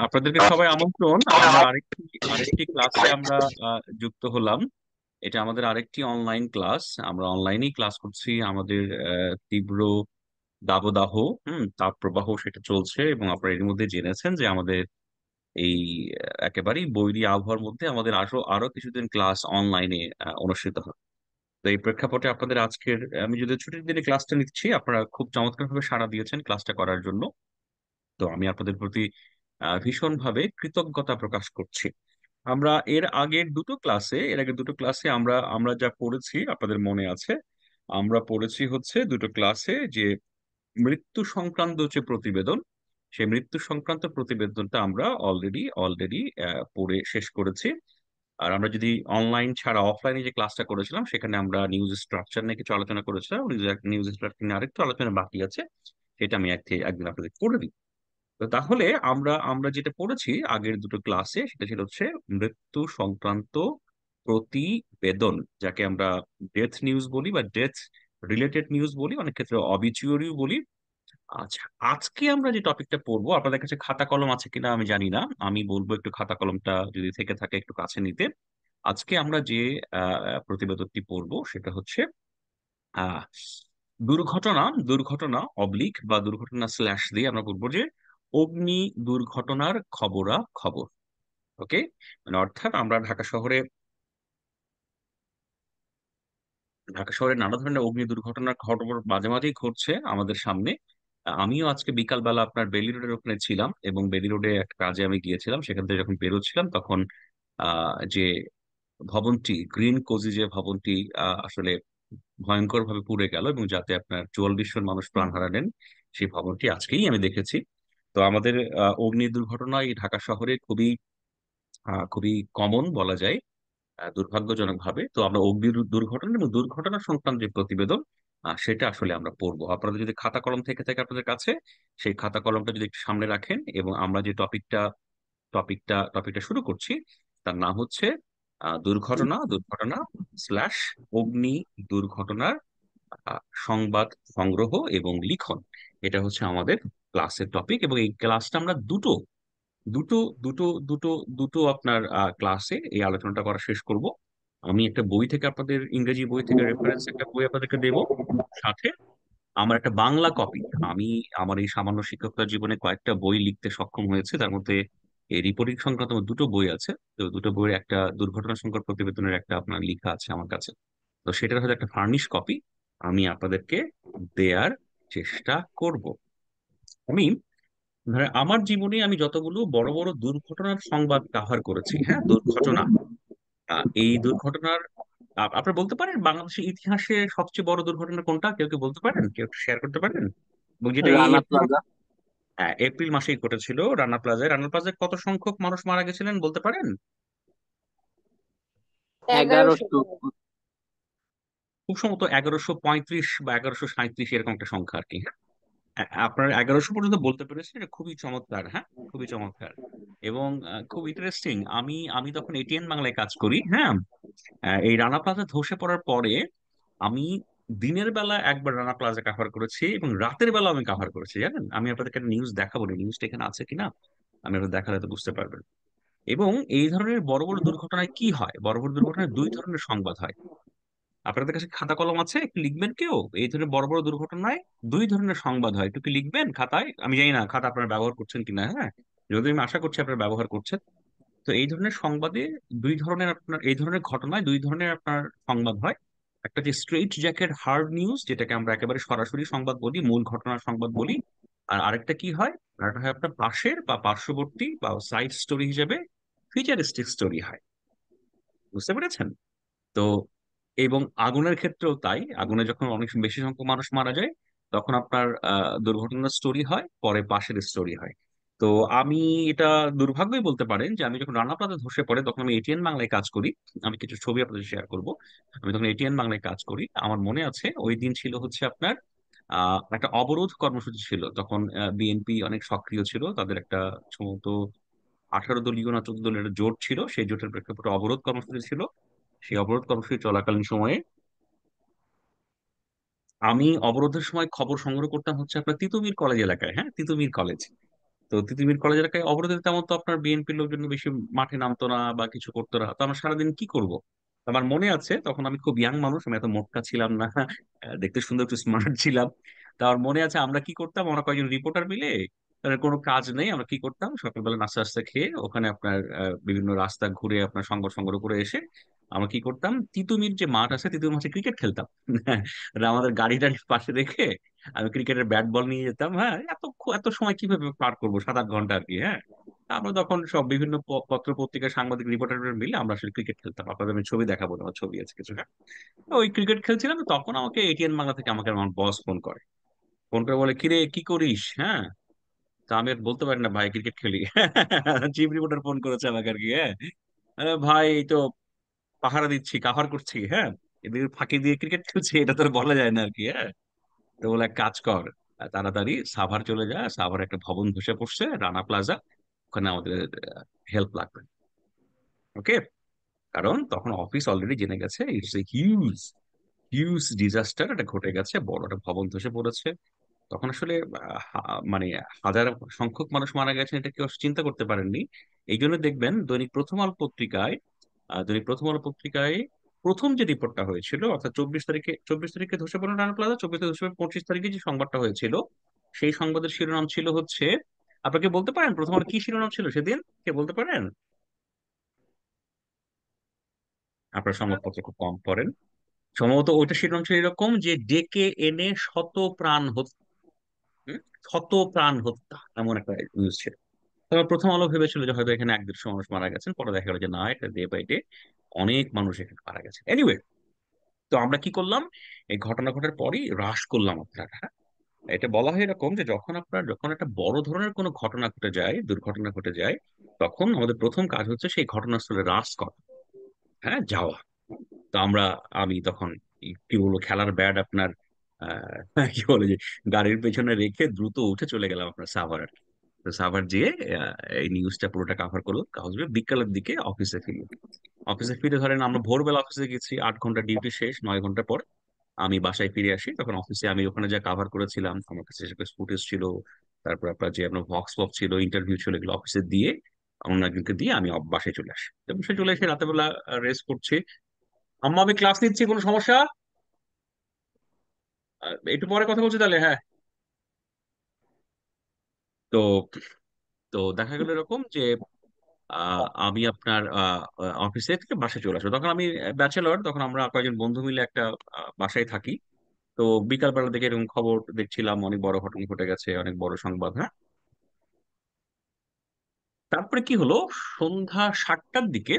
আপনাদেরকে সবাই আমন্ত্রণ। আমরা আরেকটি আরেকটি ক্লাসে আমরা যুক্ত হলাম। এটা আমাদের আরেকটি অনলাইন ক্লাস। আমরা অনলাইনেই ক্লাস করছি। আমাদের তীব্র দাবদাহ, তাপপ্রবাহ সেটা চলছে, এবং আপনারা এর মধ্যে জেনেছেন যে আমাদের এই একেবারেই বৈরী আবহাওয়ার মধ্যে আমাদের আরো আরো কিছুদিন ক্লাস অনলাইনে অনুষ্ঠিত হবে। তো এই প্রেক্ষাপটে আপনাদের আজকের, আমি যদি ছুটির দিনে ক্লাসটা নিচ্ছি, আপনারা খুব চমৎকারভাবে সাড়া দিয়েছেন ক্লাসটা করার জন্য। তো আমি আপনাদের প্রতি ভীষণভাবে কৃতজ্ঞতা প্রকাশ করছি। আমরা এর আগের দুটো ক্লাসে আমরা আমরা যা পড়েছি আপনাদের মনে আছে। আমরা পড়েছি হচ্ছে দুটো ক্লাসে যে মৃত্যু সংক্রান্ত যে প্রতিবেদন, সেই মৃত্যু সংক্রান্ত প্রতিবেদনটা আমরা অলরেডি অলরেডি পড়ে শেষ করেছি। আর আমরা যদি অনলাইন ছাড়া অফলাইনে যে ক্লাসটা করেছিলাম, সেখানে আমরা নিউজ স্ট্রাকচার নিয়ে কিছু আলোচনা করেছিলাম। নিউজ স্ট্রাকচার নিয়ে আরেকটু আলোচনা বাকি আছে, সেটা আমি একদিন আপনাদের করে দিই। তো তাহলে আমরা আমরা যেটা পড়েছি আগের দুটো ক্লাসে, সেটা ছিল হচ্ছে মৃত্যু সংক্রান্ত প্রতিবেদন, যাকে আমরা ডেথ নিউজ বলি বা ডেথ রিলেটেড নিউজ বলি, অনেক ক্ষেত্রে অবিচুয়ারিও বলি। আচ্ছা, আজকে আমরা যে টপিকটা পড়বো, আপনাদের কাছে খাতা কলম আছে কিনা আমি জানি না, আমি বলবো একটু খাতা কলমটা যদি থেকে থাকে একটু কাছে নিতে। আজকে আমরা যে প্রতিবেদনটি পড়বো সেটা হচ্ছে আহ দুর্ঘটনা দুর্ঘটনা অবলিক বা দুর্ঘটনা স্ল্যাশ দিয়ে আমরা বলবো যে অগ্নি দুর্ঘটনার খবরা খবর। ওকে, মানে অর্থাৎ আমরা ঢাকা শহরে নানা ধরনের অগ্নি দুর্ঘটনার খবর মাঝে মাঝেই ঘটছে আমাদের সামনে। আমিও আজকে বিকালবেলা আপনার বেলি রোডের ওখানে ছিলাম, এবং বেলি রোডে একটা কাজে আমি গিয়েছিলাম। সেখান থেকে যখন বেরোচ্ছিলাম তখন যে ভবনটি, গ্রিন কোজি যে ভবনটি আসলে ভয়ঙ্কর ভাবে পুড়ে গেল, এবং যাতে আপনার 44 জন মানুষ প্রাণ হারালেন, সেই ভবনটি আজকেই আমি দেখেছি। তো আমাদের অগ্নি দুর্ঘটনা এই ঢাকা শহরে খুবই খুবই কমন বলা যায়, দুর্ভাগ্যজনক ভাবে। তো আমরা অগ্নি দুর্ঘটনা এবং দুর্ঘটনা সংক্রান্ত যে প্রতিবেদন, সেটা আসলে আমরা পড়বো। আপনাদের যদি খাতা কলম থেকে থাকে আপনাদের কাছে, সেই খাতা কলমটা যদি একটু সামনে রাখেন, এবং আমরা যে টপিকটা শুরু করছি, তার নাম হচ্ছে দুর্ঘটনা দুর্ঘটনা স্ল্যাশ অগ্নি দুর্ঘটনার সংবাদ সংগ্রহ এবং লিখন। এটা হচ্ছে আমাদের ক্লাসের টপিক, এবং এই ক্লাসটা আমরা দুটো দুটো দুটো দুটো দুটো আপনার ক্লাসে এই আলোচনাটা করা শেষ করব। আমি একটা বই থেকে, আপনাদের ইংরেজি বই থেকে রেফারেন্স একটা বই আপনাদেরকে দেব, সাথে আমার একটা বাংলা কপি। আমি আমার এই সামান্য শিক্ষকতার জীবনে কয়েকটা বই লিখতে সক্ষম হয়েছে, তার মধ্যে এই রিপোর্টিং সংক্রান্ত আমার দুটো বই আছে। তো দুটো বইয়ের একটা দুর্ঘটনা সংক্রান্ত প্রতিবেদনের একটা আপনার লেখা আছে আমার কাছে। তো সেটার হয়তো একটা ফার্নিশ কপি আমি আপনাদেরকে দেয়ার চেষ্টা করব। আমি ধরেন আমার জীবনে আমি যতগুলো বড় বড় দুর্ঘটনার সংবাদ কাভার করেছি, হ্যাঁ, দুর্ঘটনা, এই দুর্ঘটনার আপনারা বলতে পারেন বাংলাদেশের ইতিহাসে সবচেয়ে বড় দুর্ঘটনা কোনটা? কেউ কেউ বলতে পারেন, কেউ শেয়ার করতে পারেন? এবং যেটা এই রানা এপ্রিল, প্লাজা। হ্যাঁ, এপ্রিল মাসেই ঘটেছিল রানা প্লাজায় কত সংখ্যক মানুষ মারা গেছিলেন বলতে পারেন? এগারোশো। 1100। খুব সম্ভবত 1135 বা 1137 এরকম একটা সংখ্যা আর কি। আপনার 1100 পর্যন্ত বলতে পেরেছেন, এটা খুবই চমৎকার, হ্যাঁ, খুবই চমৎকার। এবং খুব ইন্টারেস্টিং, আমি আমি তখন এটিএন বাংলায় কাজ করি, হ্যাঁ। এই রানা প্লাজা ধসে পড়ার পরে আমি দিনের বেলা একবার রানা প্লাজা কাভার করেছি, এবং রাতের বেলা আমি কাভার করেছি, জানেন। আমি আপনাদেরকে নিউজ দেখাবো, নিউজটা এখানে আছে কিনা, আমি আপনাদের দেখালে তো বুঝতে পারবেন। এবং এই ধরনের বড় বড় দুর্ঘটনায় কি হয়, বড় বড় দুর্ঘটনায় দুই ধরনের সংবাদ হয়। আপনাদের কাছে খাতা কলম আছে? একটু লিখবেন কেউ, এই ধরনের বড় বড় দুর্ঘটনায় দুই ধরনের সংবাদ হয়, একটু কি লিখবেন খাতায়? আমি জানি না খাতা আপনারা ব্যবহার করছেন কিনা, হ্যাঁ, যদি আমি আশা করছি আপনারা ব্যবহার করছেন। তো এই ধরনের সংবাদে এই ধরনের ঘটনায় দুই ধরনের আপনার সংবাদ হয়। একটা যে স্ট্রেইট জ্যাকেট হার্ড নিউজ, যেটাকে আমরা একেবারে সরাসরি সংবাদ বলি, মূল ঘটনার সংবাদ বলি। আর আরেকটা কি হয়, আরেকটা হয় আপনার পাশের বা পার্শ্ববর্তী বা সাইড স্টোরি হিসেবে ফিচারিস্টিক স্টোরি হয়। বুঝতে পেরেছেন? তো এবং আগুনের ক্ষেত্রেও তাই, আগুনে যখন অনেক বেশি সংখ্যক মানুষ মারা যায়, তখন আপনার দুর্ঘটনার স্টোরি হয়, পরে পাশের স্টোরি হয়। তো আমি এটা দুর্ভাগ্যই বলতে পারেন যে আমি যখন রানা প্লাজা ধসে পড়ে তখন আমি এটিএন বাংলায় কাজ করি। আমি কিছু ছবি আপনাদের শেয়ার করব। আমি তখন এটিএন বাংলায় কাজ করি। আমার মনে আছে ওই দিন ছিল হচ্ছে আপনার একটা অবরোধ কর্মসূচি ছিল তখন। বিএনপি অনেক সক্রিয় ছিল, তাদের একটা সম্ভবত 18 দলীয় না 14 দলীয় একটা জোট ছিল, সেই জোটের প্রেক্ষাপটে অবরোধ কর্মসূচি ছিল। সেই অবরোধ কর্মসূচি চলাকালীন সময়ে আমি অবরোধের সময় খবর সংগ্রহ করতাম হচ্ছে আপনার তিতুমির কলেজ এলাকায়, হ্যাঁ, তিতুমির কলেজ। তো তিতুমির কলেজ এলাকায় অবরোধে তেমন তো আপনার বিএনপির লোকজন বেশি মাঠে নামতো না বা কিছু করতো না, তো আমরা সারাদিন কি করব? আমার মনে আছে তখন আমি খুব ইয়াং মানুষ, আমি এত মোটকা ছিলাম না, দেখতে সুন্দর একটু স্মার্ট ছিলাম। তো আমার মনে আছে আমরা কি করতাম, আমরা কয়েকজন রিপোর্টার মিলে, তাদের কোনো কাজ নেই, আমরা কি করতাম সকালবেলা নাস্তা টাস্তা খেয়ে ওখানে আপনার বিভিন্ন রাস্তা ঘুরে আপনার সংগঠ সংগ্রহ করে এসে আমরা কি করতাম, তিতুমির যে মাঠ আছে তিতুমির মাঠে ক্রিকেট খেলতাম। আর আমাদের গাড়ি টাড়ি পাশে রেখে আমি ক্রিকেটের ব্যাট বল নিয়ে যেতাম। হ্যাঁ, এত সময় কিভাবে পার করবো, 7-8 ঘন্টা আর কি। হ্যাঁ, আমরা তখন সব বিভিন্ন পত্র পত্রিকা সাংবাদিক রিপোর্টার মিলে আমরা আসলে ক্রিকেট খেলতাম। আপনাদের আমি ছবি দেখাবো, আমার ছবি আছে কিছু। হ্যাঁ, তো ওই ক্রিকেট খেলছিলাম, তো তখন আমাকে এটিএন বাংলা থেকে আমাকে আমার বস ফোন করে। ফোন করে বলে, কিরে কি করিস? হ্যাঁ, তা আমি আর বলতে পারি না ভাই ক্রিকেট খেলি। চিফ রিপোর্টার ফোন করেছে আমাকে আর কি। হ্যাঁ, ভাই এই তো পাহারা দিচ্ছি, কাভার করছি। হ্যাঁ, এদের ফাঁকি দিয়ে ক্রিকেট খেলছি, এটা তো আর বলা যায় না আর কি। হ্যাঁ, তো বলে এক কাজ কর, তাড়াতাড়ি সাভার চলে যা, সাভার একটা ভবন ধসে পড়ছে, রানা প্লাজা, ওখানে আমাদের হেল্প লাগবে। ওকে, কারণ তখন অফিস অলরেডি জেনে গেছে it's a huge huge disaster, এটা ঘটে গেছে, বড় একটা ভবন ধসে পড়েছে। তখন আসলে মানে হাজার সংখ্যক মানুষ মারা গেছে, এটা কেউ চিন্তা করতে পারেননি। এই জন্য দেখবেন দৈনিক প্রথম আলো পত্রিকায় প্রথম যে রিপোর্টটা হয়েছিল, অর্থাৎ 24 তারিখে ধসে পড়ল রানা প্লাজা, 24 তারিখে যে সংবাদটা হয়েছিল, সেই সংবাদের শিরোনাম ছিল হচ্ছে, আপনাকে বলতে পারেন প্রথম আলো কি শিরোনাম ছিল সেদিন? কে বলতে পারেন? আপনার সংবাদপত্র খুব কম পড়েন। সম্ভবত ওইটা শিরোনাম ছিল এরকম যে, ডেকে এনে শত প্রাণ হত্যা। হুম? শত প্রাণ হত্যা, এমন একটা নিউজ ছিল। তবে প্রথম আলো ভেবেছিল যে হয়তো এখানে 1-150 মানুষ মারা গেছেন, পরে দেখা গেল যে না, এটা ডে বাই ডে অনেক মানুষ এখানে মারা গেছে। এনিওয়ে, তো আমরা কি করলাম, এই ঘটনা ঘটার পরই হ্রাস করলাম আপনার। হ্যাঁ, এটা বলা হয় এরকম যে যখন একটা বড় ধরনের কোনো ঘটনা ঘটে যায়, দুর্ঘটনা ঘটে যায়, তখন আমাদের প্রথম কাজ হচ্ছে সেই ঘটনাস্থলে হ্রাস করা। হ্যাঁ, যাওয়া। তো আমি তখন কি বলবো, খেলার ব্যাট আপনার কি বলে যে গাড়ির পেছনে রেখে দ্রুত উঠে চলে গেলাম আপনার সাভার আর কি। তো সাভার যেয়ে এই নিউজটা পুরোটা কাভার করলো, কাগজ বিকালের দিকে অফিসে ফিরলো। অফিসে ফিরে ধরেন আমরা ভোরবেলা অফিসে গেছি, 8 ঘন্টা ডিউটি শেষ, 9 ঘন্টা পর আমি বাসায় ফিরে আসি। তখন অফিসে আমি ওখানে যা কাভার করেছিলাম, আমার কাছে সেসব ফুটেজ ছিল, তারপর আপনার যে আপনার ভক্স পপ ছিল, ইন্টারভিউ ছিল, এগুলো অফিসে দিয়ে অন্য একজনকে দিয়ে আমি বাসায় চলে আসি। তো বাসায় চলে এসে রাতের বেলা রেস্ট করছি। আম্মা আমি ক্লাস নিচ্ছি, কোনো সমস্যা? একটু পরে কথা বলছি তাহলে। হ্যাঁ। তো তো দেখা গেল এরকম যে আমি আপনার অফিসে থেকে বাসায় চলে আসবো। তখন আমি ব্যাচেলর, তখন আমরা কয়েকজন বন্ধু মিলে একটা বাসায় থাকি। তো বিকাল বেলা থেকে এরকম খবর দেখছিলাম, অনেক বড় ঘটনা ঘটে গেছে, অনেক বড় সংবাদ। হ্যাঁ, তারপরে কি হলো, সন্ধ্যা 7টার দিকে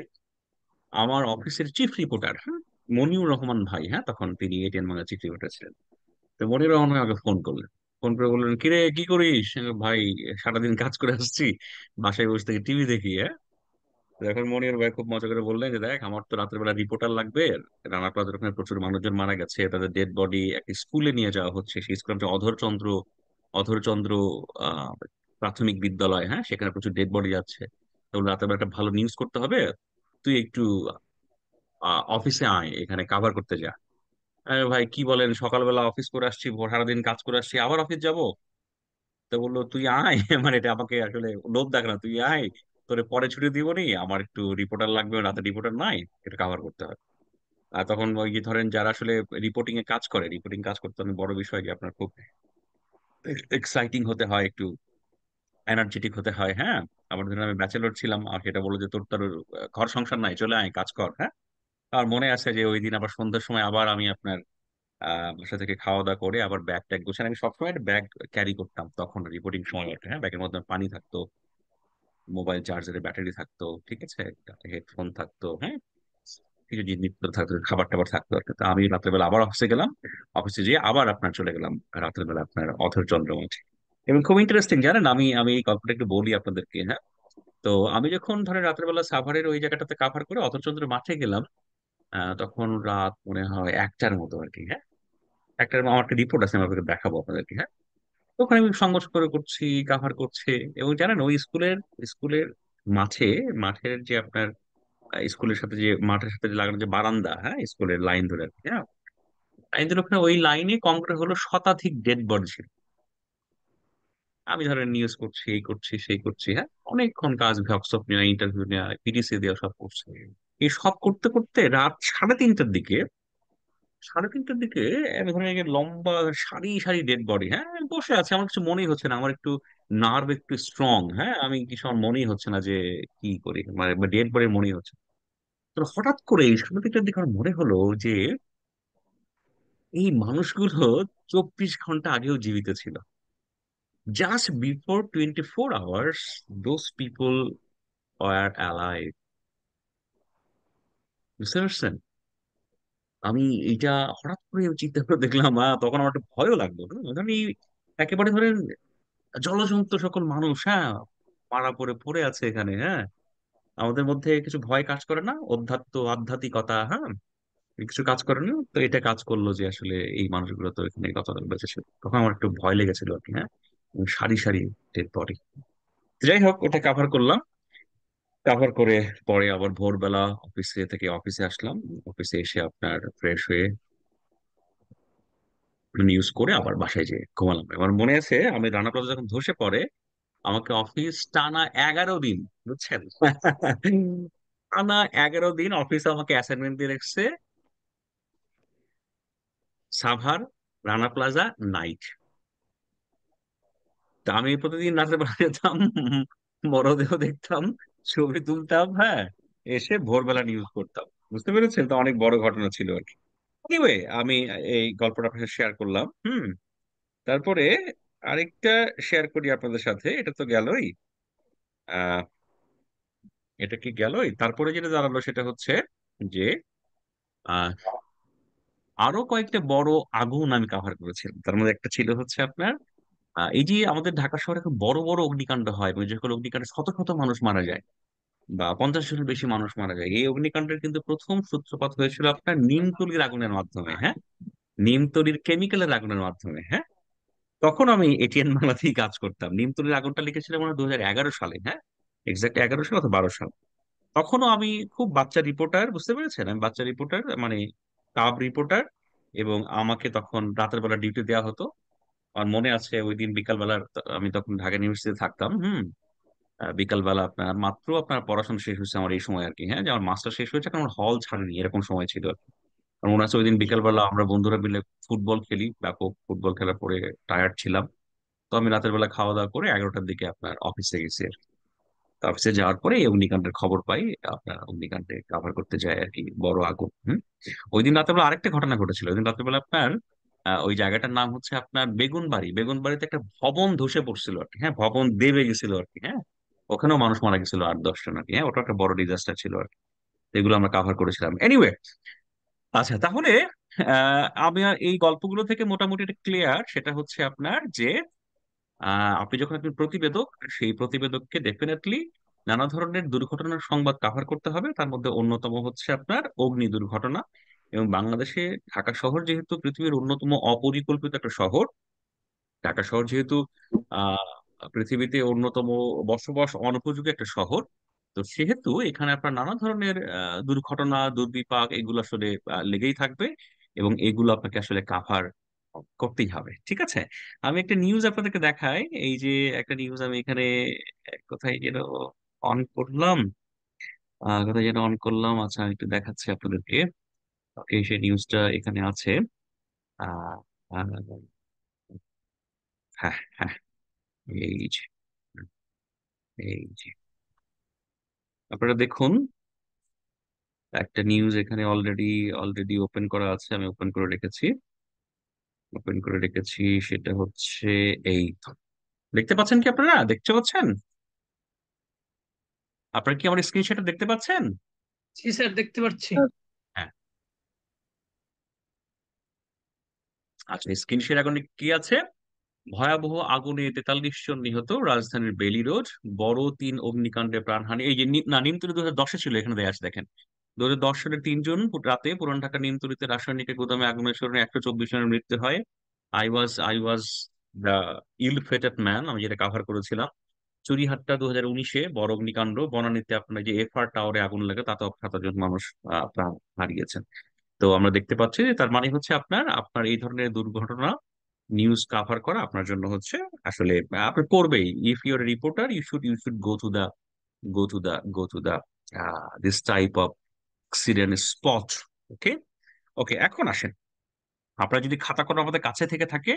আমার অফিসের চিফ রিপোর্টার, হ্যাঁ, মনিউর রহমান ভাই, হ্যাঁ, তখন তিনি এটিএন বাংলা চিফ রিপোর্টার ছিলেন। তো মনিউর রহমান ভাই আমাকে ফোন করলেন। ফোন করে বললেন, কিরে কি করিস? আমি বললাম, ভাই সারাদিন কাজ করে আসছি, বাসায় বসে থেকে টিভি দেখি। হ্যাঁ, তো এখন মনির ভাই খুব মজা করে বললেন যে, দেখ আমার তো রাতের বেলা রিপোর্টার লাগবে, রানা প্লাজার ওখানে প্রচুর মানুষজন মারা গেছে, তাদের ডেড বডি একটা স্কুলে নিয়ে যাওয়া হচ্ছে, সেই স্কুল হচ্ছে অধরচন্দ্র আহ প্রাথমিক বিদ্যালয়। হ্যাঁ, সেখানে প্রচুর ডেড বডি যাচ্ছে, তো রাতের বেলা একটা ভালো নিউজ করতে হবে, তুই একটু অফিসে আয়, এখানে কাভার করতে যা। আরে ভাই কি বলেন, সকালবেলা অফিস করে আসছি, সারাদিন কাজ করে আসছি, আবার অফিস যাব? তো বললো তুই আয়। মানে এটা আমাকে আসলে লোভ দেখ না, তুই আয়, তোরে পরে ছুটি দিব নি, আমার একটু রিপোর্টার লাগবে, রাতে রিপোর্টার নাই, এটা কভার করতে হবে। আর তখন ওই যে ধরেন যারা আসলে রিপোর্টিং কাজ করতে অনেক বড় বিষয়, যে আপনার খুব এক্সাইটিং হতে হয়, একটু এনার্জেটিক হতে হয়। হ্যাঁ, আবার ধরেন আমি ব্যাচেলর ছিলাম, আর সেটা বললো যে তোর তোর ঘর সংসার নাই, চলে আয় কাজ কর। হ্যাঁ, আর মনে আছে যে ওই দিন আবার সন্ধ্যার সময় আবার আমি আপনার বাসা থেকে খাওয়া দাওয়া করে আবার ব্যাগ ট্যাগ গোছানো, আমি সবসময় একটা ব্যাগ ক্যারি করতাম তখন রিপোর্টিং সময় একটা। হ্যাঁ, ব্যাগের মধ্যে পানি থাকতো, মোবাইল চার্জারের ব্যাটারি থাকতো, ঠিক আছে, একটা হেডফোন থাকতো। হ্যাঁ, কিছু জিনিসপত্র থাকতো, খাবার টাবার থাকতো আর কি। তো আমি রাত্রেবেলা আবার অফিসে গেলাম, অফিসে যেয়ে আবার আপনার চলে গেলাম রাতের বেলা আপনার অথর চন্দ্রমঠে। এবং খুব ইন্টারেস্টিং জানেন, আমি আমি এই গল্পটা একটু বলি আপনাদেরকে। হ্যাঁ, তো আমি যখন ধরেন রাতের বেলা সাভারের ওই জায়গাটাতে কাভার করে অথরচন্দ্র মাঠে গেলাম, তখন রাত মনে হয় 1টার মতো আর কি। হ্যাঁ, আমার একটা রিপোর্ট আছে, আমি আপনাকে দেখাবো আপনাদেরকে। হ্যাঁ, তো ওখানে আমি সংঘর্ষ করে করছি, কাভার করছে। এবং জানেন ওই স্কুলের মাঠে, মাঠের যে আপনার স্কুলের সাথে যে মাঠের সাথে যে লাগানো যে বারান্দা, হ্যাঁ, স্কুলের লাইন ধরে আর কি। হ্যাঁ, লাইন ধরে ওখানে ওই লাইনে কম করে হলো শতাধিক ডেড বডি ছিল। আমি ধরেন নিউজ করছি, এই করছি সেই করছি, হ্যাঁ, অনেকক্ষণ কাজ, ওয়ার্কশপ নেওয়া, ইন্টারভিউ নেওয়া, পিডিসি দেওয়া, সব করছি। এই সব করতে করতে রাত 3:30টার দিকে, 3:30টার দিকে আমি ধরেন এই যে লম্বা সারি সারি ডেড বডি, হ্যাঁ, আমি বসে আছে, আমার কিছু মনেই হচ্ছে না, আমার একটু নার্ভ একটু স্ট্রং, হ্যাঁ, আমি কিছু আমার মনেই হচ্ছে না যে কি করি, মানে ডেড বডি মনেই হচ্ছে না। তো হঠাৎ করে এই 3:30টার দিকে আমার মনে হলো যে এই মানুষগুলো 24 ঘন্টা আগেও জীবিত ছিল। Just before 24 hours those people are alive. বুঝতে পারছেন? আমি এইটা হঠাৎ করে চিন্তা করে দেখলাম, তখন আমার একটু ভয়ও লাগলো, ধরেন এই একেবারে ধরেন জলজন্ত সকল মানুষ, হ্যাঁ, মারা পড়ে পড়ে আছে এখানে, হ্যাঁ, আমাদের মধ্যে কিছু ভয় কাজ করে না, আধ্যাত্মিকতা, হ্যাঁ, কিছু কাজ করে না, তো এটা কাজ করলো যে আসলে এই মানুষগুলো তো এখানে কতটা বেঁচে ছিল। তখন আমার একটু ভয় লেগেছিল আর কি, হ্যাঁ, এবং সারি সারি ডেড বডি। যাই হোক, ওটা কাভার করলাম। কাভার করে পরে আবার ভোরবেলা অফিসে আসলাম। অফিসে এসে আপনার ফ্রেশ হয়ে নিউজ করে আবার বাসায় যেয়ে ঘুমালাম। আমার মনে আছে আমি রানা প্লাজা যখন ধসে পড়ে, আমাকে অফিস টানা 11 দিন, বুঝছেন, টানা 11 দিন অফিসে আমাকে অ্যাসাইনমেন্ট দিয়ে রেখেছে, সাভার রানা প্লাজা নাইট। তা আমি প্রতিদিন রাতের বেলা যেতাম, মরদেহ দেখতাম, ছবি তুলতাম, হ্যাঁ, এসে ভোরবেলা নিউজ করতাম। বুঝতে পেরেছেন? তো অনেক বড় ঘটনা ছিল আর কি। এনিওয়ে, আমি এই গল্পটা আপনার সাথে শেয়ার করলাম। তারপরে আরেকটা শেয়ার করি আপনাদের সাথে, এটা তো গেলই। আহ এটা কি গেলই, তারপরে যেটা দাঁড়ালো সেটা হচ্ছে যে আহ আরো কয়েকটা বড় আগুন আমি কাভার করেছিলাম। তার মধ্যে একটা ছিল হচ্ছে আপনার এই যে আমাদের ঢাকা শহরে খুব বড় বড় অগ্নিকাণ্ড হয়, এবং যে সকল অগ্নিকাণ্ডে শত শত মানুষ মারা যায়, বা 50 জনের বেশি মানুষ মারা যায়, এই অগ্নিকাণ্ডের কিন্তু প্রথম সূত্রপাত হয়েছিল আপনার নিমতলির আগুনের মাধ্যমে, হ্যাঁ, নিমতলির কেমিক্যালের আগুনের মাধ্যমে, হ্যাঁ। তখন আমি এটিএন বাংলাতেই কাজ করতাম। নিমতলির আগুনটা লিখেছিলাম মনে হয় 2011 সালে, হ্যাঁ, এক্সাক্ট 11 সাল অথবা 12 সাল। তখনও আমি খুব বাচ্চা রিপোর্টার, বুঝতে পেরেছেন, আমি বাচ্চা রিপোর্টার, মানে কাব রিপোর্টার। এবং আমাকে তখন রাতের বেলা ডিউটি দেওয়া হতো। আমার মনে আছে ওই দিন বিকালবেলা, আমি তখন ঢাকা ইউনিভার্সিটিতে থাকতাম। বিকালবেলা আপনার মাত্র আপনার পড়াশোনা শেষ হয়েছে আমার এই সময় আর কি, হ্যাঁ, যে আমার মাস্টার শেষ হয়েছে, কারণ আমার হল ছাড়েনি, এরকম সময় ছিল আর কি। আমার মনে আছে ওই দিন বিকালবেলা আমরা বন্ধুরা মিলে ফুটবল খেলি, ব্যাপক ফুটবল খেলার পরে টায়ার্ড ছিলাম। তো আমি রাতের বেলা খাওয়া দাওয়া করে 11টার দিকে আপনার অফিসে গেছি আর কি। তো অফিসে যাওয়ার পরে এই অগ্নিকাণ্ডের খবর পাই, আপনার অগ্নিকাণ্ডে কাভার করতে যায় আর কি, বড় আগুন। ওই দিন রাতের বেলা আরেকটা ঘটনা ঘটেছিল। ওই দিন রাতের বেলা আপনার ওই জায়গাটার নাম হচ্ছে আপনার বেগুনবাড়ি। বেগুনবাড়িতে একটা ভবন ধসে পড়ছিল আর কি, হ্যাঁ, ভবন দেবে গেছিল আর কি, হ্যাঁ, ওখানেও মানুষ মারা গেছিল 8-10 জন আর কি, হ্যাঁ, ওটা একটা বড় ডিজাস্টার ছিল আর কি। এগুলো আমরা কাভার করেছিলাম। এনিওয়ে, আচ্ছা, তাহলে আমি আর এই গল্পগুলো থেকে মোটামুটি একটা ক্লিয়ার, সেটা হচ্ছে আপনার যে আপনি যখন একজন প্রতিবেদক, সেই প্রতিবেদককে ডেফিনেটলি নানা ধরনের দুর্ঘটনার সংবাদ কাভার করতে হবে। তার মধ্যে অন্যতম হচ্ছে আপনার অগ্নি দুর্ঘটনা। এবং বাংলাদেশে ঢাকা শহর যেহেতু পৃথিবীর অন্যতম অপরিকল্পিত একটা শহর, ঢাকা শহর যেহেতু আহ পৃথিবীতে অন্যতম বসবাস অনুপযোগী একটা শহর, তো সেহেতু এখানে আপনার নানা ধরনের দুর্ঘটনা, দুর্বিপাক, এগুলো আসলে লেগেই থাকবে। এবং এগুলো আপনাকে আসলে কাভার করতেই হবে, ঠিক আছে? আমি একটা নিউজ আপনাদেরকে দেখাই। এই যে একটা নিউজ আমি এখানে কোথায় যেন অন করলাম, কোথায় যেন অন করলাম, আচ্ছা আমি একটু দেখাচ্ছি আপনাদেরকে। ওকে, সেই নিউজটা এখানে আছে। আহ আহ, হ্যাঁ, হ্যাঁ, এই যে, এই যে, আপনারা দেখুন, একটা নিউজ এখানে অলরেডি অলরেডি ওপেন করা আছে, আমি ওপেন করে রেখেছি। সেটা হচ্ছে এই, দেখতে পাচ্ছেন কি আপনারা, দেখতে পাচ্ছেন? আপনারা কি আমার স্ক্রিনশটটা দেখতে পাচ্ছেন? জি স্যার, দেখতে পাচ্ছি। হ্যাঁ, আচ্ছা, স্ক্রিন শেয়ার এখন কি আছে? ভয়াবহ আগুনে 43 জন নিহত, রাজধানীর বেলি রোড। বড় তিন অগ্নিকাণ্ডে প্রাণহানি। এই যে নিমতলী 2010-এ ছিল, এখানে দেয়া আছে দেখেন। 2010 সালের 3 জুন রাতে পুরান ঢাকা নিমতলীতে রাসায়নিকের গুদামে আগুনের কারণে 124 জনের মৃত্যু হয়। I was the ill fated man, আমি যেটা কাভার করেছিলাম। চুরিহাট্টা 2019-এ বড় অগ্নিকাণ্ড। বনানীতে আপনার যে এফআর টাওয়ারে আগুন লাগে, তাতেও 7 জন মানুষ প্রাণ হারিয়েছেন। তো আমরা দেখতে পাচ্ছি যে তার মানে হচ্ছে আপনার আপনার এই ধরনের দুর্ঘটনা নিউজ কাভার করা আপনার জন্য হচ্ছে আসলে আপনি পড়বেই। If your reporter you should go to the this type of accident spot. Okay, okay, এখন আসেন। আপনারা যদি খাতা কলম আমাদের কাছে থেকে থাকে,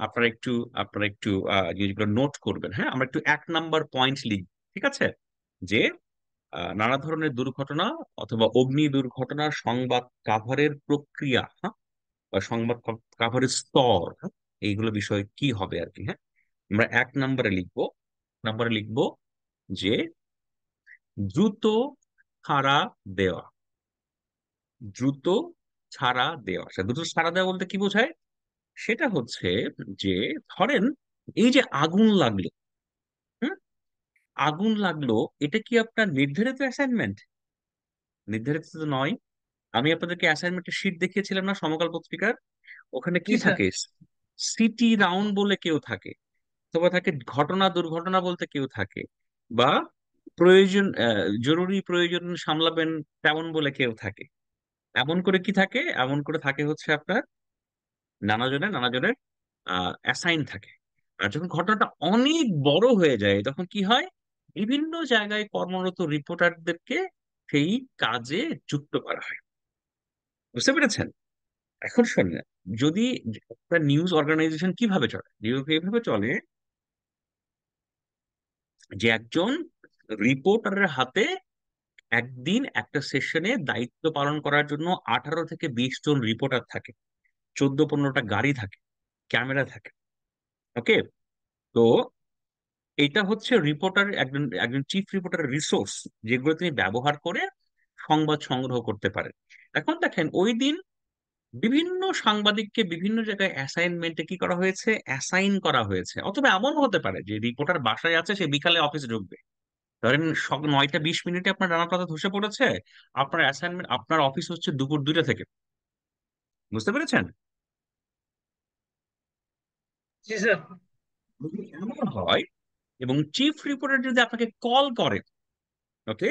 আপনারা একটু আপনারা একটু জিনিসগুলো নোট করবেন। হ্যাঁ, আমরা একটু 1 নাম্বার পয়েন্ট লিখব। ঠিক আছে? যে নানা ধরনের দুর্ঘটনা অথবা অগ্নি দুর্ঘটনার সংবাদ কাভারের প্রক্রিয়া, হ্যাঁ, বা সংবাদ কাভারের স্তর, হ্যাঁ, এইগুলো বিষয়ে কি হবে আর কি। হ্যাঁ, আমরা 1 নাম্বারে লিখবো যে দ্রুত ছাড়া দেওয়া। দ্রুত ছাড়া দেওয়া, দ্রুত ছাড়া দেওয়া বলতে কি বোঝায়? সেটা হচ্ছে যে ধরেন এই যে আগুন লাগলো, হুম, আগুন লাগলো, এটা কি আপনার নির্ধারিত অ্যাসাইনমেন্ট? নির্ধারিত তো নয়। আমি আপনাদেরকে অ্যাসাইনমেন্টের শীট দেখিয়েছিলাম না সমকাল পত্রিকার? ওখানে জি কি স্যার। থাকে? সিটি রাউন্ড বলে কেউ থাকে, অথবা থাকে ঘটনা দুর্ঘটনা বলতে কেউ থাকে, বা প্রয়োজন জরুরি প্রয়োজন সামলাবেন তেমন বলে কেউ থাকে। এমন করে কি থাকে? এমন করে থাকে হচ্ছে আপনার নানা জনের অ্যাসাইন থাকে। আর যখন ঘটনাটা অনেক বড় হয়ে যায় তখন কি হয়? বিভিন্ন জায়গায় কর্মরত রিপোর্টারদেরকে সেই কাজে যুক্ত করা হয়। বুঝতে পেরেছেন? এখন শোনেন, যদি একটা নিউজ অর্গানাইজেশন কিভাবে চলে, নিউজ এইভাবে চলে যে একজন রিপোর্টারের হাতে একদিন একটা সেশনে দায়িত্ব পালন করার জন্য 18 থেকে 20 জন রিপোর্টার থাকে, 14-15টা গাড়ি থাকে, ক্যামেরা থাকে। ওকে, তো এটা হচ্ছে রিপোর্টার, একজন একজন চিফ রিপোর্টারের রিসোর্স, যেগুলো তিনি ব্যবহার করে সংবাদ সংগ্রহ করতে পারেন। এখন দেখেন ওই দিন বিভিন্ন সাংবাদিককে বিভিন্ন জায়গায় অ্যাসাইনমেন্টে কি করা হয়েছে, অ্যাসাইন করা হয়েছে। অথবা এমন হতে পারে যে রিপোর্টার বাসায় আছে, সে বিকালে অফিসে ঢুকবে। ধরেন 9টা 20 মিনিটে আপনার ডানা পাতা ধসে পড়েছে, আপনার অ্যাসাইনমেন্ট, আপনার অফিস হচ্ছে দুপুর 2টা থেকে। বুঝতে পেরেছেন? জি স্যার। যদি এমন হয় এবং চিফ রিপোর্টার যদি আপনাকে কল করে, ওকে,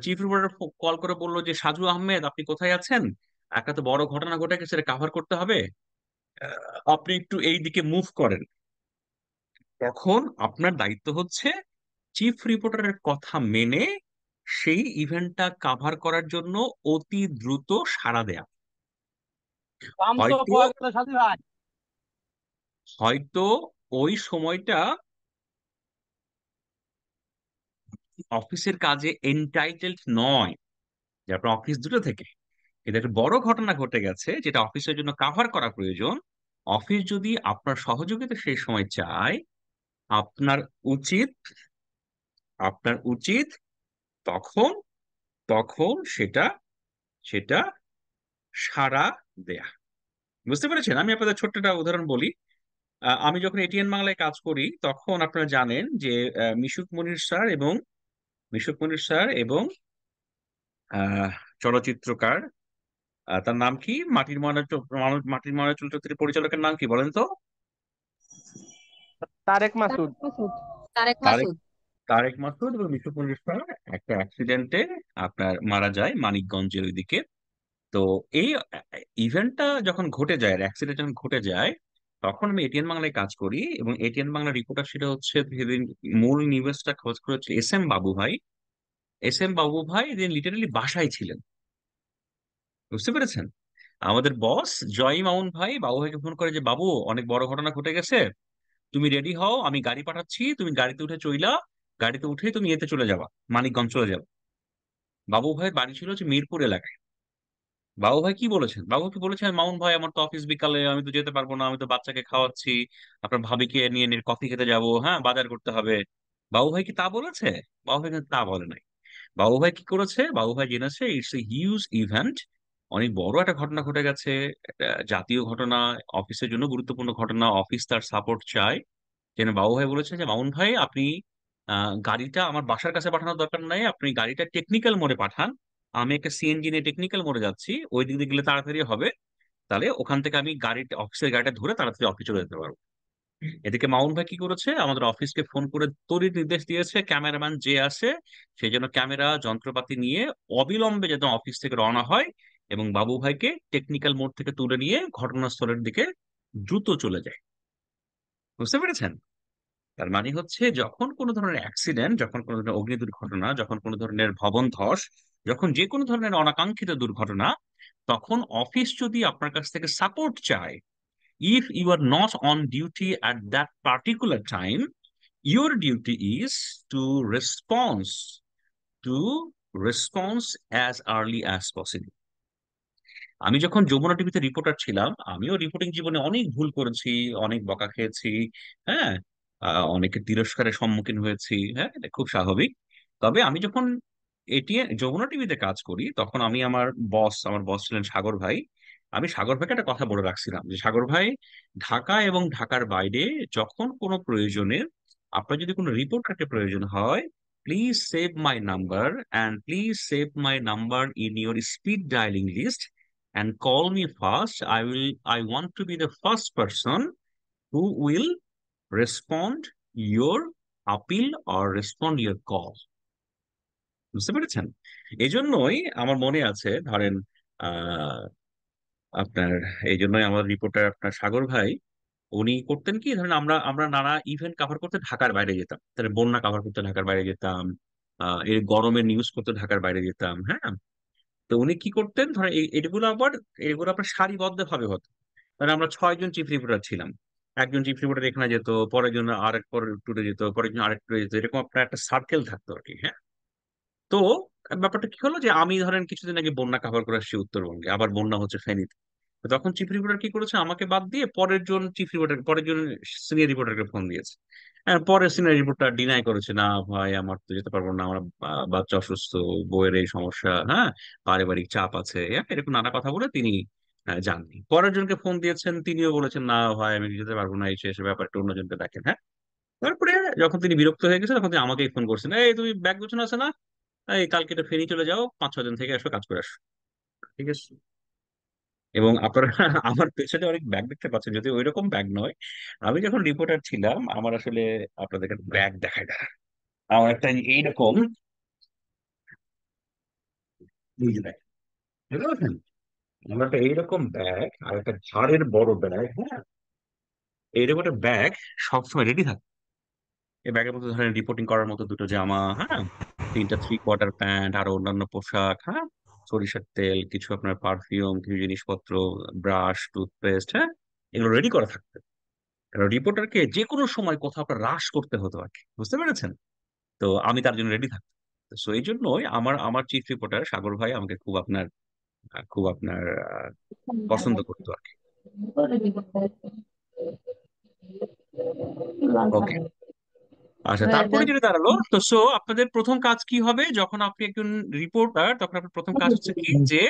চিফ রিপোর্টার কল করে বললো যে সাজু আহমেদ আপনি কোথায় আছেন, একটা তো বড় ঘটনা ঘটে গেছে, কাভার করতে হবে, আপনি একটু এই দিকে মুভ করেন। তখন আপনার দায়িত্ব হচ্ছে চিফ রিপোর্টারের কথা মেনে সেই ইভেন্টটা কাভার করার জন্য অতি দ্রুত সাড়া দেয়া। পাঁচশো হয়তো পঁয়ষট্টি সাথী ভাই। হয়তো ওই সময়টা অফিসের কাজে এন্টাইটেলড নয় যে আপনার অফিস 2টা থেকে, কিন্তু একটা বড় ঘটনা ঘটে গেছে যেটা অফিসের জন্য কাভার করা প্রয়োজন। অফিস যদি আপনার সহযোগিতা সেই সময় চায়, আপনার উচিত আপনার উচিত তখন তখন সেটা সেটা সাড়া দেয়া। বুঝতে পেরেছেন? আমি আপনাদের ছোট্ট একটা উদাহরণ বলি। আমি যখন এটিএন বাংলায় কাজ করি তখন আপনারা জানেন যে মিশুক মনির স্যার এবং আহ, চলচ্চিত্রকার, তার নাম কি, মাটির ময়না চলচ্চিত্রের পরিচালকের নাম কি বলেন তো? তারেক মাসুদ। তারেক মাসুদ। তারেক তারেক মাসুদ। তারেক মাসুদ এবং মিশুক মনির স্যার একটা অ্যাক্সিডেন্টে আপনার মারা যায় মানিকগঞ্জের ওইদিকে। তো এই ইভেন্টটা যখন ঘটে যায়, অ্যাক্সিডেন্ট যখন ঘটে যায়, তখন আমি এটিএন বাংলায় কাজ করি এবং এটিএন বাংলা রিপোর্টার সেটা হচ্ছে সেদিন মূল নিউজটা খোঁজ করে হচ্ছে এস এম বাবু ভাই। এস এম বাবু ভাই দিন লিটারালি বাসায় ছিলেন। বুঝতে পেরেছেন? আমাদের বস জয় মামুন ভাই বাবু ভাইকে ফোন করে যে বাবু অনেক বড় ঘটনা ঘটে গেছে, তুমি রেডি হও, আমি গাড়ি পাঠাচ্ছি, তুমি গাড়িতে উঠে চইলা, গাড়িতে উঠে তুমি এতে চলে যাবা, মানিকগঞ্জ চলে যাবে। বাবু ভাইয়ের বাড়ি ছিল হচ্ছে মিরপুর এলাকায়। বাবু ভাই কি বলেছেন? বাবু কি বলেছেন, মামুন ভাই আমার তো অফিস বিকালে, আমি তো যেতে পারবো না, আমি তো বাচ্চাকে খাওয়াচ্ছি, আপনার ভাবিকে নিয়ে নিয়ে কফি খেতে যাব, হ্যাঁ বাজার করতে হবে। বাবু ভাই কি তা বলেছে? বাবু ভাই কিন্তু তা বলে নাই। বাবু ভাই কি করেছে? বাবু ভাই জেনেছে ইটস এ হিউজ ইভেন্ট, অনেক বড় একটা ঘটনা ঘটে গেছে, একটা জাতীয় ঘটনা, অফিসের জন্য গুরুত্বপূর্ণ ঘটনা, অফিস তার সাপোর্ট চায়। যেন বাবু ভাই বলেছে যে মামুন ভাই আপনি গাড়িটা আমার বাসার কাছে পাঠানোর দরকার নাই, আপনি গাড়িটা টেকনিক্যাল মোড়ে পাঠান, আমি একটা সিএনজি নিয়ে টেকনিক্যাল মোড়ে যাচ্ছি, ওই দিক দিয়ে গেলে তাড়াতাড়ি হবে, তাহলে ওখান থেকে আমি অফিসের গাড়িটা ধরে তাড়াতাড়ি অফিসে চলে যেতে পারবো। এদিকে মামুন ভাই কি করেছে, আমাদের অফিসকে ফোন করে তড়িৎ নির্দেশ দিয়েছে ক্যামেরাম্যান যে আসে সেই জন্য ক্যামেরা যন্ত্রপাতি নিয়ে অবিলম্বে যেন অফিস থেকে রওনা হয় এবং বাবু ভাইকে টেকনিক্যাল মোড় থেকে তুলে নিয়ে ঘটনাস্থলের দিকে দ্রুত চলে যায়। বুঝতে পেরেছেন? তার মানে হচ্ছে যখন কোনো ধরনের অ্যাক্সিডেন্ট, যখন কোনো ধরনের অগ্নি দুর্ঘটনা, যখন কোনো ধরনের ভবন ধস, যখন যে কোনো ধরনের অনাকাঙ্ক্ষিত দুর্ঘটনা, তখন অফিস যদি আপনার কাছ থেকে সাপোর্ট চায়, if you are not on duty at that particular time, your duty is to response to response as early as possible. আমি যখন যমুনা টিভিতে রিপোর্টার ছিলাম, আমিও রিপোর্টিং জীবনে অনেক ভুল করেছি, অনেক বকা খেয়েছি, হ্যাঁ, অনেকের তিরস্কারের সম্মুখীন হয়েছি, হ্যাঁ, এটা খুব স্বাভাবিক। তবে আমি যখন যমুনা টিভিতে কাজ করি, তখন আমি আমার বস ছিলেন সাগর ভাই। আমি সাগর ভাইকে একটা কথা বলে রাখছিলাম যে, সাগর ভাই, ঢাকা এবং ঢাকার বাইরে যখন কোনো প্রয়োজনে আপনার যদি কোনো রিপোর্টারকে প্রয়োজন হয়, please save my number, and please save my number in your speed dialing list and call me fast. I want to be the first person who will respond your appeal or respond your call. বুঝতে পেরেছেন? এই জন্যই আমার মনে আছে, ধরেন, আহ আপনার, এই জন্যই আমার রিপোর্টার আপনার সাগর ভাই, উনি করতেন কি, ধরেন আমরা আমরা নানা ইভেন্ট কভার করতে ঢাকার বাইরে যেতাম, তাহলে বন্যা কভার করতে ঢাকার বাইরে যেতাম, এই গরমের নিউজ করতে ঢাকার বাইরে যেতাম, হ্যাঁ। তো উনি কি করতেন, ধরেন এগুলো আপনার সারিবদ্ধ ভাবে হতো। মানে আমরা 6 জন চিফ রিপোর্টার ছিলাম। একজন চিফ রিপোর্টার এখানে যেত, পরের জন্য আরেক পরের ট্যুরে যেত, পরের জন্য আরেক ট্যুরে যেত, এরকম আপনার একটা সার্কেল থাকতো আর কি, হ্যাঁ। তো ব্যাপারটা কি হলো যে, আমি ধরেন কিছুদিন আগে বন্যা কভার করে আসছি উত্তরবঙ্গে, আবার বন্যা হচ্ছে ফেনীতে। তো তখন চিফ রিপোর্টার কি করেছে, আমাকে বাদ দিয়ে পরের জন সিনিয়র রিপোর্টারকে ফোন দিয়েছে। হ্যাঁ, পরের সিনিয়র রিপোর্টার ডিনাই করেছে, না ভাই, আমার তো যেতে পারবো না, আমার বাচ্চা অসুস্থ, বউয়ের এই সমস্যা, হ্যাঁ, পারিবারিক চাপ আছে, হ্যাঁ, এরকম নানা কথা বলে তিনি যাননি। পরের জনকে ফোন দিয়েছেন, তিনিও বলেছেন, না ভাই, আমি যেতে পারবো না, এই সে ব্যাপারটা অন্যজনকে দেখেন, হ্যাঁ। তারপরে যখন তিনি বিরক্ত হয়ে গেছেন, তখন তিনি আমাকেই ফোন করছেন, এই তুমি ব্যাগ গোছানো আছে না, এই কালকে এটা ফেনী চলে যাও, 5-6 দিন থেকে আসো, কাজ করে আসো। ঠিক আছে। এবং আপনারা আমার পেছনে অনেক ব্যাগ দেখতে পাচ্ছেন, যদি ওইরকম ব্যাগ নয়। আমি যখন রিপোর্টার ছিলাম, আমার আসলে আপনাদেরকে ব্যাগ দেখায় না, আমার একটা এইরকম, এই যে ব্যাগ, বুঝতে পারছেন? আমার একটা এইরকম ব্যাগ আর একটা ঝাড়ের বড় ব্যাগ, হ্যাঁ, এইরকম একটা ব্যাগ সবসময় রেডি থাকে। এই ব্যাগের মধ্যে ধরেন রিপোর্টিং করার মতো দুটো জামা, হ্যাঁ, 3টা 3/4 প্যান্ট, আরো অন্যান্য পোশাক, হ্যাঁ, সরিষার তেল, কিছু আপনার পারফিউম, কিছু জিনিসপত্র, ব্রাশ, টুথপেস্ট, হ্যাঁ, এগুলো রেডি করা থাকতো। রিপোর্টারকে যে কোনো সময় কোথাও একটা রাশ করতে হতো আর কি, বুঝতে পেরেছেন? তো আমি তার জন্য রেডি থাকতাম। তো এই জন্যই আমার আমার চিফ রিপোর্টার সাগর ভাই আমাকে খুব আপনার পছন্দ করতো আর কি। ওকে। আচ্ছা, তারপরে যেটা দাঁড়ালো, তো আপনাদের প্রথম কাজ কি হবে যখন আপনি একজন রিপোর্টার, তখন আপনার প্রথম কাজ হচ্ছে কি, যে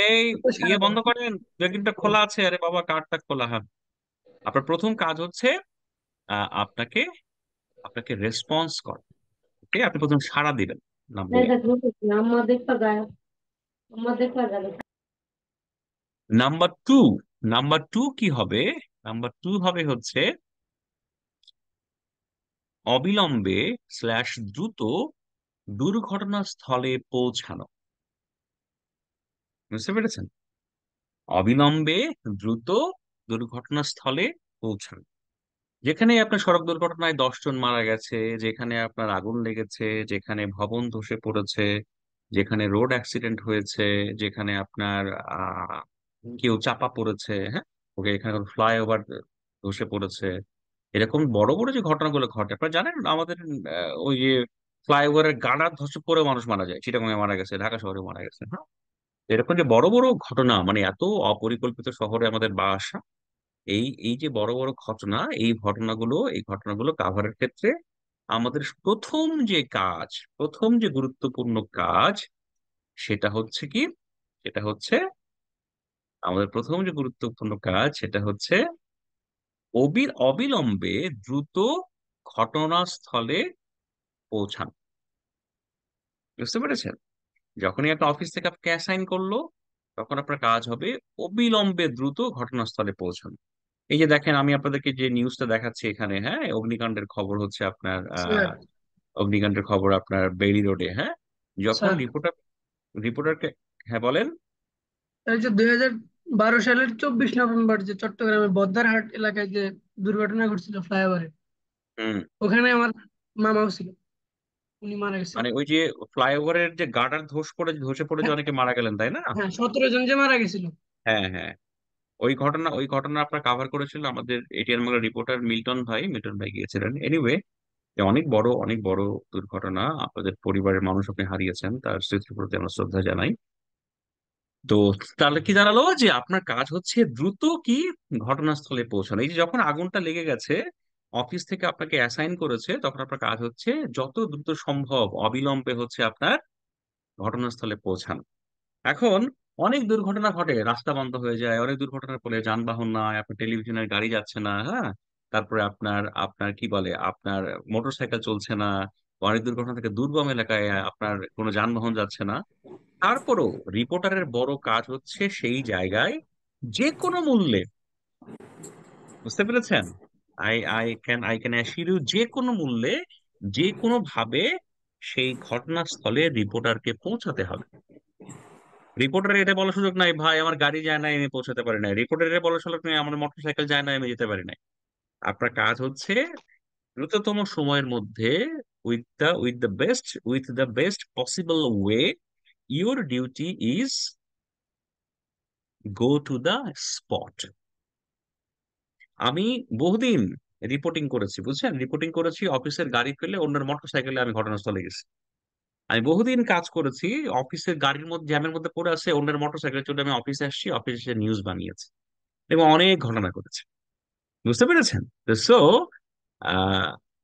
এই ইয়ে বন্ধ করেন, বেগিনটা খোলা আছে, আরে বাবা কার্ডটা খোলা, হ্যাঁ। আপনার প্রথম কাজ হচ্ছে আপনাকে আপনাকে রেসপন্স করা। ওকে, আপনি প্রথম সাড়া দিবেন না বলে। নাম্বার 2, নাম্বার 2 কি হবে? নাম্বার 2 হবে হচ্ছে অবিলম্বে স্ল্যাশ দ্রুত দুর্ঘটনাস্থলে পৌঁছানো। বুঝতে পেরেছেন? অবিলম্বে দ্রুত দুর্ঘটনাস্থলে পৌঁছানো। যেখানে আপনার সড়ক দুর্ঘটনায় 10 জন মারা গেছে, যেখানে আপনার আগুন লেগেছে, যেখানে ভবন ধসে পড়েছে, যেখানে রোড অ্যাক্সিডেন্ট হয়েছে, যেখানে আপনার আহ কেউ চাপা পড়েছে, হ্যাঁ, ওকে, এখানে ফ্লাইওভার ধসে পড়েছে, এরকম বড় বড় যে ঘটনাগুলো ঘটে, আপনারা জানেন আমাদের ওই যে ফ্লাইওভারের গার্ডার ধসে পড়ে মানুষ মারা যায়, চিটাগাঙে মারা গেছে, ঢাকা শহরে মারা গেছে, হ্যাঁ। এরকম যে বড় বড় ঘটনা, মানে এত অপরিকল্পিত শহরে আমাদের বাসা, এই এই যে বড় বড় ঘটনা, এই ঘটনাগুলো কাভারের ক্ষেত্রে আমাদের প্রথম যে গুরুত্বপূর্ণ কাজ, সেটা হচ্ছে কি, সেটা হচ্ছে আমাদের প্রথম যে গুরুত্বপূর্ণ কাজ সেটা হচ্ছে অবিলম্বে দ্রুত ঘটনাস্থলে পৌঁছানো। বুঝতে পেরেছেন? যখনই একটা অফিস থেকে আপনাকে অ্যাসাইন করলো, তখন আপনার কাজ হবে অবিলম্বে দ্রুত ঘটনাস্থলে পৌঁছানো। এই যে দেখেন, আমি আপনাদেরকে যে নিউজটা দেখাচ্ছি এখানে, হ্যাঁ, অগ্নিকাণ্ডের খবর হচ্ছে আপনার স্যার, অগ্নিকাণ্ডের খবর আপনার বেইলি রোডে, হ্যাঁ। যখন স্যার, রিপোর্টারকে, হ্যাঁ বলেন। এই যে 2000 2012 সালের 24 নভেম্বর যে চট্টগ্রামের বদ্দারহাট এলাকায় যে দুর্ঘটনা ঘটছিল ফ্লাইওভারে, হুম। ওখানে আমার মামাও ছিল, উনি মারা গেছে। মানে ওই যে ফ্লাইওভারের যে গার্ডার ধসে পড়ে যে হ্যাঁ, অনেকে মারা গেলেন, তাই না? হ্যাঁ, 17 জন যে মারা গেছিল। হ্যাঁ, হ্যাঁ। ওই ঘটনা আপনার কাভার করেছিল আমাদের এটিএন বাংলা রিপোর্টার মিল্টন ভাই গিয়েছিলেন। এনিওয়ে, অনেক বড় দুর্ঘটনা। আপনাদের পরিবারের মানুষ আপনি হারিয়েছেন, তার স্মৃতির প্রতি আমরা শ্রদ্ধা জানাই। তো তাহলে কি দাঁড়ালো যে আপনার কাজ হচ্ছে দ্রুত কি ঘটনাস্থলে পৌঁছানো। এই যে যখন আগুনটা লেগে গেছে, অফিস থেকে আপনাকে অ্যাসাইন করেছে, তখন আপনার কাজ হচ্ছে যত দ্রুত সম্ভব অবিলম্বে হচ্ছে আপনার ঘটনাস্থলে পৌঁছানো। এখন অনেক দুর্ঘটনা ঘটে, রাস্তা বন্ধ হয়ে যায়, অনেক দুর্ঘটনার ফলে যানবাহন নাই, আপনার টেলিভিশনের গাড়ি যাচ্ছে না, হ্যাঁ, তারপরে আপনার আপনার কি বলে আপনার মোটরসাইকেল চলছে না, অনেক দুর্ঘটনা থেকে দুর্গম এলাকায় আপনার কোনো যানবাহন যাচ্ছে না। তারপরও রিপোর্টারের বড় কাজ হচ্ছে সেই জায়গায় যে কোনো মূল্যে, বুঝতে পেরেছেন, আই ক্যান অ্যাসিউর ইউ, যে কোনো মূল্যে, যে কোনো ভাবে সেই ঘটনাস্থলে রিপোর্টারকে পৌঁছাতে হবে। রিপোর্টার এটা বলার সুযোগ নাই, ভাই আমার গাড়ি যায় না আমি পৌঁছাতে পারি না। রিপোর্টার এটা বলার সুযোগ নেই, আমার মোটরসাইকেল যায় না আমি যেতে পারি না। আপনার কাজ হচ্ছে দ্রুততম সময়ের মধ্যে, with the best possible way, your duty is go to the spot. আমি বহুদিন রিপোর্টিং করেছি, বুঝছেন, রিপোর্টিং করেছি, অফিসের গাড়ি ফেলে অন্যের মোটরসাইকেলে আমি ঘটনাস্থলে গেছি। আমি বহুদিন কাজ করেছি, অফিসের গাড়ির মধ্যে জ্যামের মধ্যে পড়ে আছে, অন্যের মোটরসাইকেলে চলে আমি অফিসে আসছি, অফিসে নিউজ বানিয়েছি, এবং অনেক ঘটনা ঘটেছে। বুঝতে পেরেছেন? সো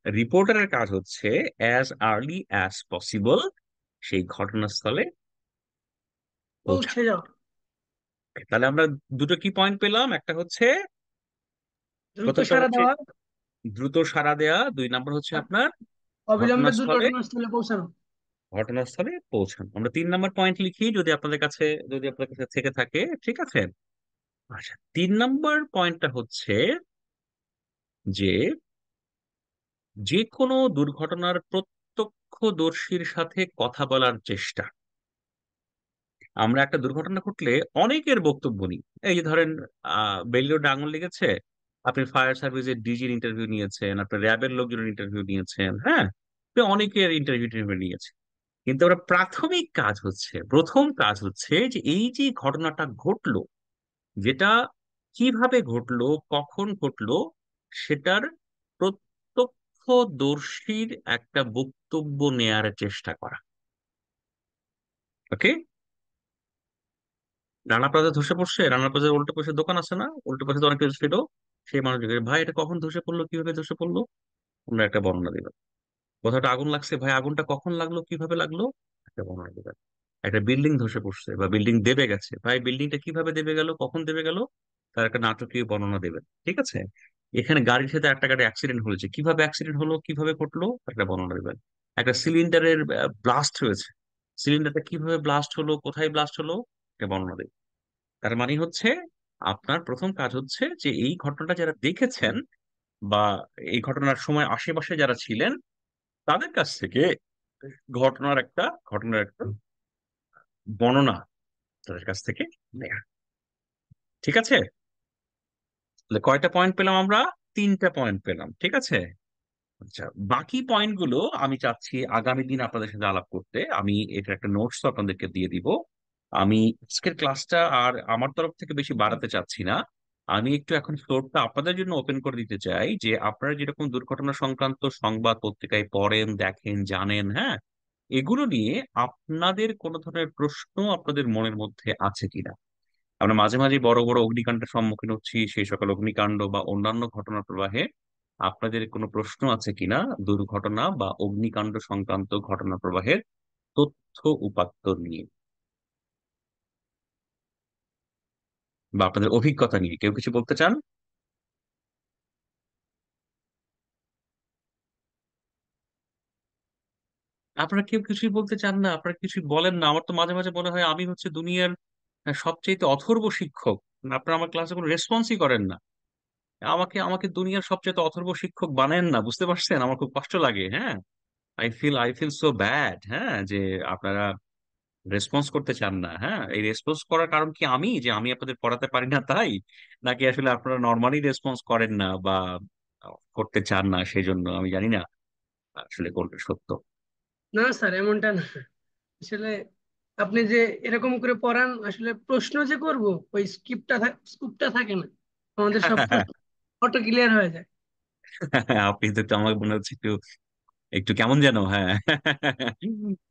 রিপোর্টারের কাজ হচ্ছে অ্যাজ আর্লি অ্যাজ পসিবল সেই ঘটনাস্থলে পৌঁছে পৌঁছানো। যাও। তাহলে আমরা দুটো কি পয়েন্ট পেলাম, একটা হচ্ছে দ্রুত প্রথমটা সাড়া হচ্ছে দেওয়া, দ্রুত সাড়া দেয়া, দুই নাম্বার হচ্ছে আর আপনার অবিলম্বে ঘটনাস্থলে দুর্ঘটনাস্থলে পৌঁছানো। ঘটনাস্থলে পৌঁছানো। আমরা 3 নাম্বার পয়েন্ট লিখি, যদি আপনাদের কাছে থেকে থাকে, ঠিক আছে। আচ্ছা, 3 নাম্বার পয়েন্টটা হচ্ছে যে যে কোনো দুর্ঘটনার প্রত্যক্ষদর্শীর সাথে কথা বলার চেষ্টা। আমরা একটা দুর্ঘটনা ঘটলে অনেকের বক্তব্য নিই। এই যে ধরেন বেলিরোডে আগুন লেগেছে, আপনি ফায়ার সার্ভিসের ডিজির ইন্টারভিউ নিয়েছেন, আপনি র্যাবের লোকজনের ইন্টারভিউ নিয়েছেন, হ্যাঁ, তো অনেকের ইন্টারভিউ নিয়েছে। কিন্তু আমরা প্রথম কাজ হচ্ছে যে এই যে ঘটনাটা ঘটলো, যেটা কিভাবে ঘটলো, কখন ঘটলো, সেটার প্রত্যক্ষদর্শীর একটা বক্তব্য নেয়ার চেষ্টা করা। ওকে। রানা প্লাজা ধসে পড়ছে, রানা প্লাজার উল্টো পাশে দোকান আছে না, উল্টো পাশে তো অনেক কিছু ছিল, সেই মানুষ জিজ্ঞেস, ভাই এটা কখন ধসে পড়লো, কিভাবে ধসে পড়লো, আমরা একটা বর্ণনা দিলাম। কোথাও আগুন লাগছে, ভাই আগুনটা কখন লাগলো, কিভাবে লাগলো, একটা বর্ণনা দিবেন। একটা বিল্ডিং ধসে পড়ছে বা বিল্ডিং দেবে গেছে, ভাই বিল্ডিংটা কিভাবে দেবে গেল, কখন দেবে গেল, তার একটা নাটকীয় বর্ণনা দেবেন, ঠিক আছে। এখানে গাড়ির সাথে একটা গাড়ি অ্যাক্সিডেন্ট হয়েছে, কিভাবে অ্যাক্সিডেন্ট হলো, কিভাবে ঘটলো, একটা বর্ণনা দেবেন। একটা সিলিন্ডারের ব্লাস্ট হয়েছে, সিলিন্ডারটা কিভাবে ব্লাস্ট হলো, কোথায় ব্লাস্ট হলো, একটা বর্ণনা দেবেন। তার মানে হচ্ছে আপনার প্রথম কাজ হচ্ছে যে এই ঘটনাটা যারা দেখেছেন বা এই ঘটনার সময় আশেপাশে যারা ছিলেন, তাদের কাছ থেকে ঘটনার একটা বর্ণনা তাদের কাছ থেকে নেয়া। ঠিক আছে। তাহলে কয়টা পয়েন্ট পেলাম আমরা? 3টা পয়েন্ট পেলাম, ঠিক আছে। আচ্ছা, বাকি পয়েন্ট গুলো আমি চাচ্ছি আগামী দিন আপনাদের সাথে আলাপ করতে। আমি এটা একটা নোটস আপনাদেরকে দিয়ে দিব। আমি আজকের ক্লাসটা আর আমার তরফ থেকে বেশি বাড়াতে চাচ্ছি না। আমি একটু এখন ফ্লোরটা আপনাদের জন্য ওপেন করে দিতে চাই, যে আপনারা যেরকম দুর্ঘটনা সংক্রান্ত সংবাদ পত্রিকায় পড়েন, দেখেন, জানেন, হ্যাঁ, এগুলো নিয়ে আপনাদের কোনো ধরনের প্রশ্ন আপনাদের মনের মধ্যে আছে কিনা। আমরা মাঝে মাঝে বড় বড় অগ্নিকাণ্ডের সম্মুখীন হচ্ছি, সেই সকল অগ্নিকাণ্ড বা অন্যান্য ঘটনা প্রবাহে আপনাদের কোনো প্রশ্ন আছে কিনা দুর্ঘটনা বা অগ্নিকাণ্ড সংক্রান্ত ঘটনা প্রবাহের তথ্য উপাত্ত নিয়ে, বা আপনাদের অভিজ্ঞতা নিয়ে কেউ কিছু বলতে চান? আপনারা কেউ কিছুই বলতে চান না, আপনারা কিছুই বলেন না। আমার তো মাঝে মাঝে মনে হয় আমি হচ্ছে দুনিয়ার সবচেয়ে অথর্ব শিক্ষক। আপনারা আমার ক্লাসে কোনো রেসপন্সই করেন না। আমাকে আমাকে দুনিয়ার সবচেয়ে অথর্ব শিক্ষক বানায়েন না, বুঝতে পারছেন? আমার খুব কষ্ট লাগে, হ্যাঁ। আই ফিল সো ব্যাড, হ্যাঁ, যে আপনারা রেসপন্স করতে চান না? হ্যাঁ, এই রেসপন্স করার কারণ কি আমি যে আমি আপনাদের পড়াতে পারি না তাই, নাকি আসলে আপনারা নর্মালি রেসপন্স করেন না বা করতে চান না সেই জন্য? আমি জানি না আসলে কোনটা সত্য। না স্যার, এমনটা না। আসলে আপনি যে এরকম করে পড়ান, আসলে প্রশ্ন যে করব ওই স্কুপটা থাকে না, আমাদের সব প্রশ্ন অটো ক্লিয়ার হয়ে যায়। আপনি তো একটু, আমার মনে হচ্ছে একটু একটু কেমন যেন, হ্যাঁ।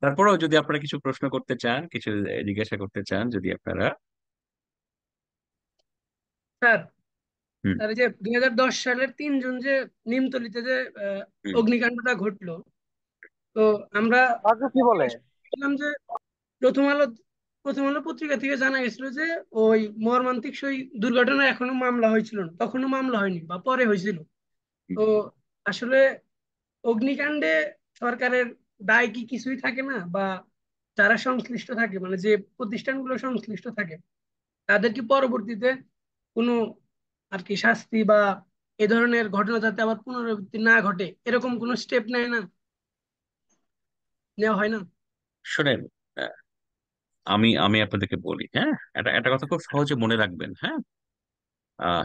তারপরেও যদি আপনারা কিছু প্রশ্ন করতে চান, কিছু জিজ্ঞাসা করতে চান, যদি আপনারা। স্যার, হুম। স্যার এই যে 2010 সালের 3 জুন যে নিমতলিতে যে আহ, হুম। অগ্নিকাণ্ডটা ঘটলো, তো আমরা আজকে কি বলে? শুনলাম যে প্রথম আলো প্রথম আলো পত্রিকা থেকে জানা গেছিল যে ওই মর্মান্তিক সেই দুর্ঘটনা এখনো মামলা হয়েছিল না, তখনো মামলা হয়নি বা পরে হয়েছিল। হুম। তো আসলে অগ্নিকাণ্ডে সরকারের দায় কি কিছুই থাকে না, বা যারা সংশ্লিষ্ট থাকে, মানে যে প্রতিষ্ঠানগুলো সংশ্লিষ্ট থাকে, তাদের কি পরবর্তীতে কোনো আর কি শাস্তি বা এ ধরনের ঘটনা যাতে আবার পুনরাবৃত্তি না ঘটে এরকম কোনো স্টেপ নেয় না, নেওয়া হয় না? শোনেন, আহ, আমি আমি আপনাদেরকে বলি, হ্যাঁ, এটা একটা কথা খুব সহজে মনে রাখবেন, হ্যাঁ।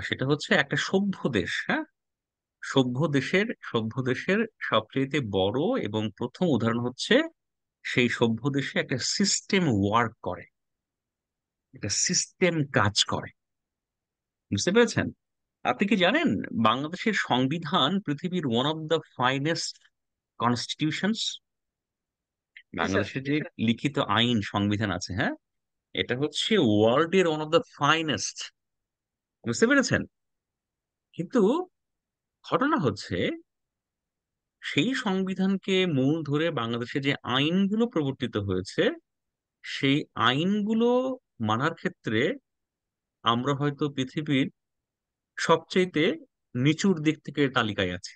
সেটা হচ্ছে একটা সভ্য দেশ, হ্যাঁ, সভ্য দেশের সবচেয়ে বড় এবং প্রথম উদাহরণ হচ্ছে সেই সভ্য দেশে একটা সিস্টেম ওয়ার্ক করে, একটা সিস্টেম কাজ করে। বুঝতে পেরেছেন? আপনি কি জানেন বাংলাদেশের সংবিধান পৃথিবীর one of the finest constitutions? G sir. বাংলাদেশের যে লিখিত আইন সংবিধান আছে, হ্যাঁ, এটা হচ্ছে ওয়ার্ল্ডের ওয়ান অফ দ্য ফাইনেস্ট। বুঝতে পেরেছেন? কিন্তু ঘটনা হচ্ছে সেই সংবিধানকে মূল ধরে বাংলাদেশে যে আইনগুলো প্রবর্তিত হয়েছে, সেই আইনগুলো মানার ক্ষেত্রে আমরা হয়তো পৃথিবীর সবচেয়েতে নিচুর দিক থেকে তালিকায় আছি।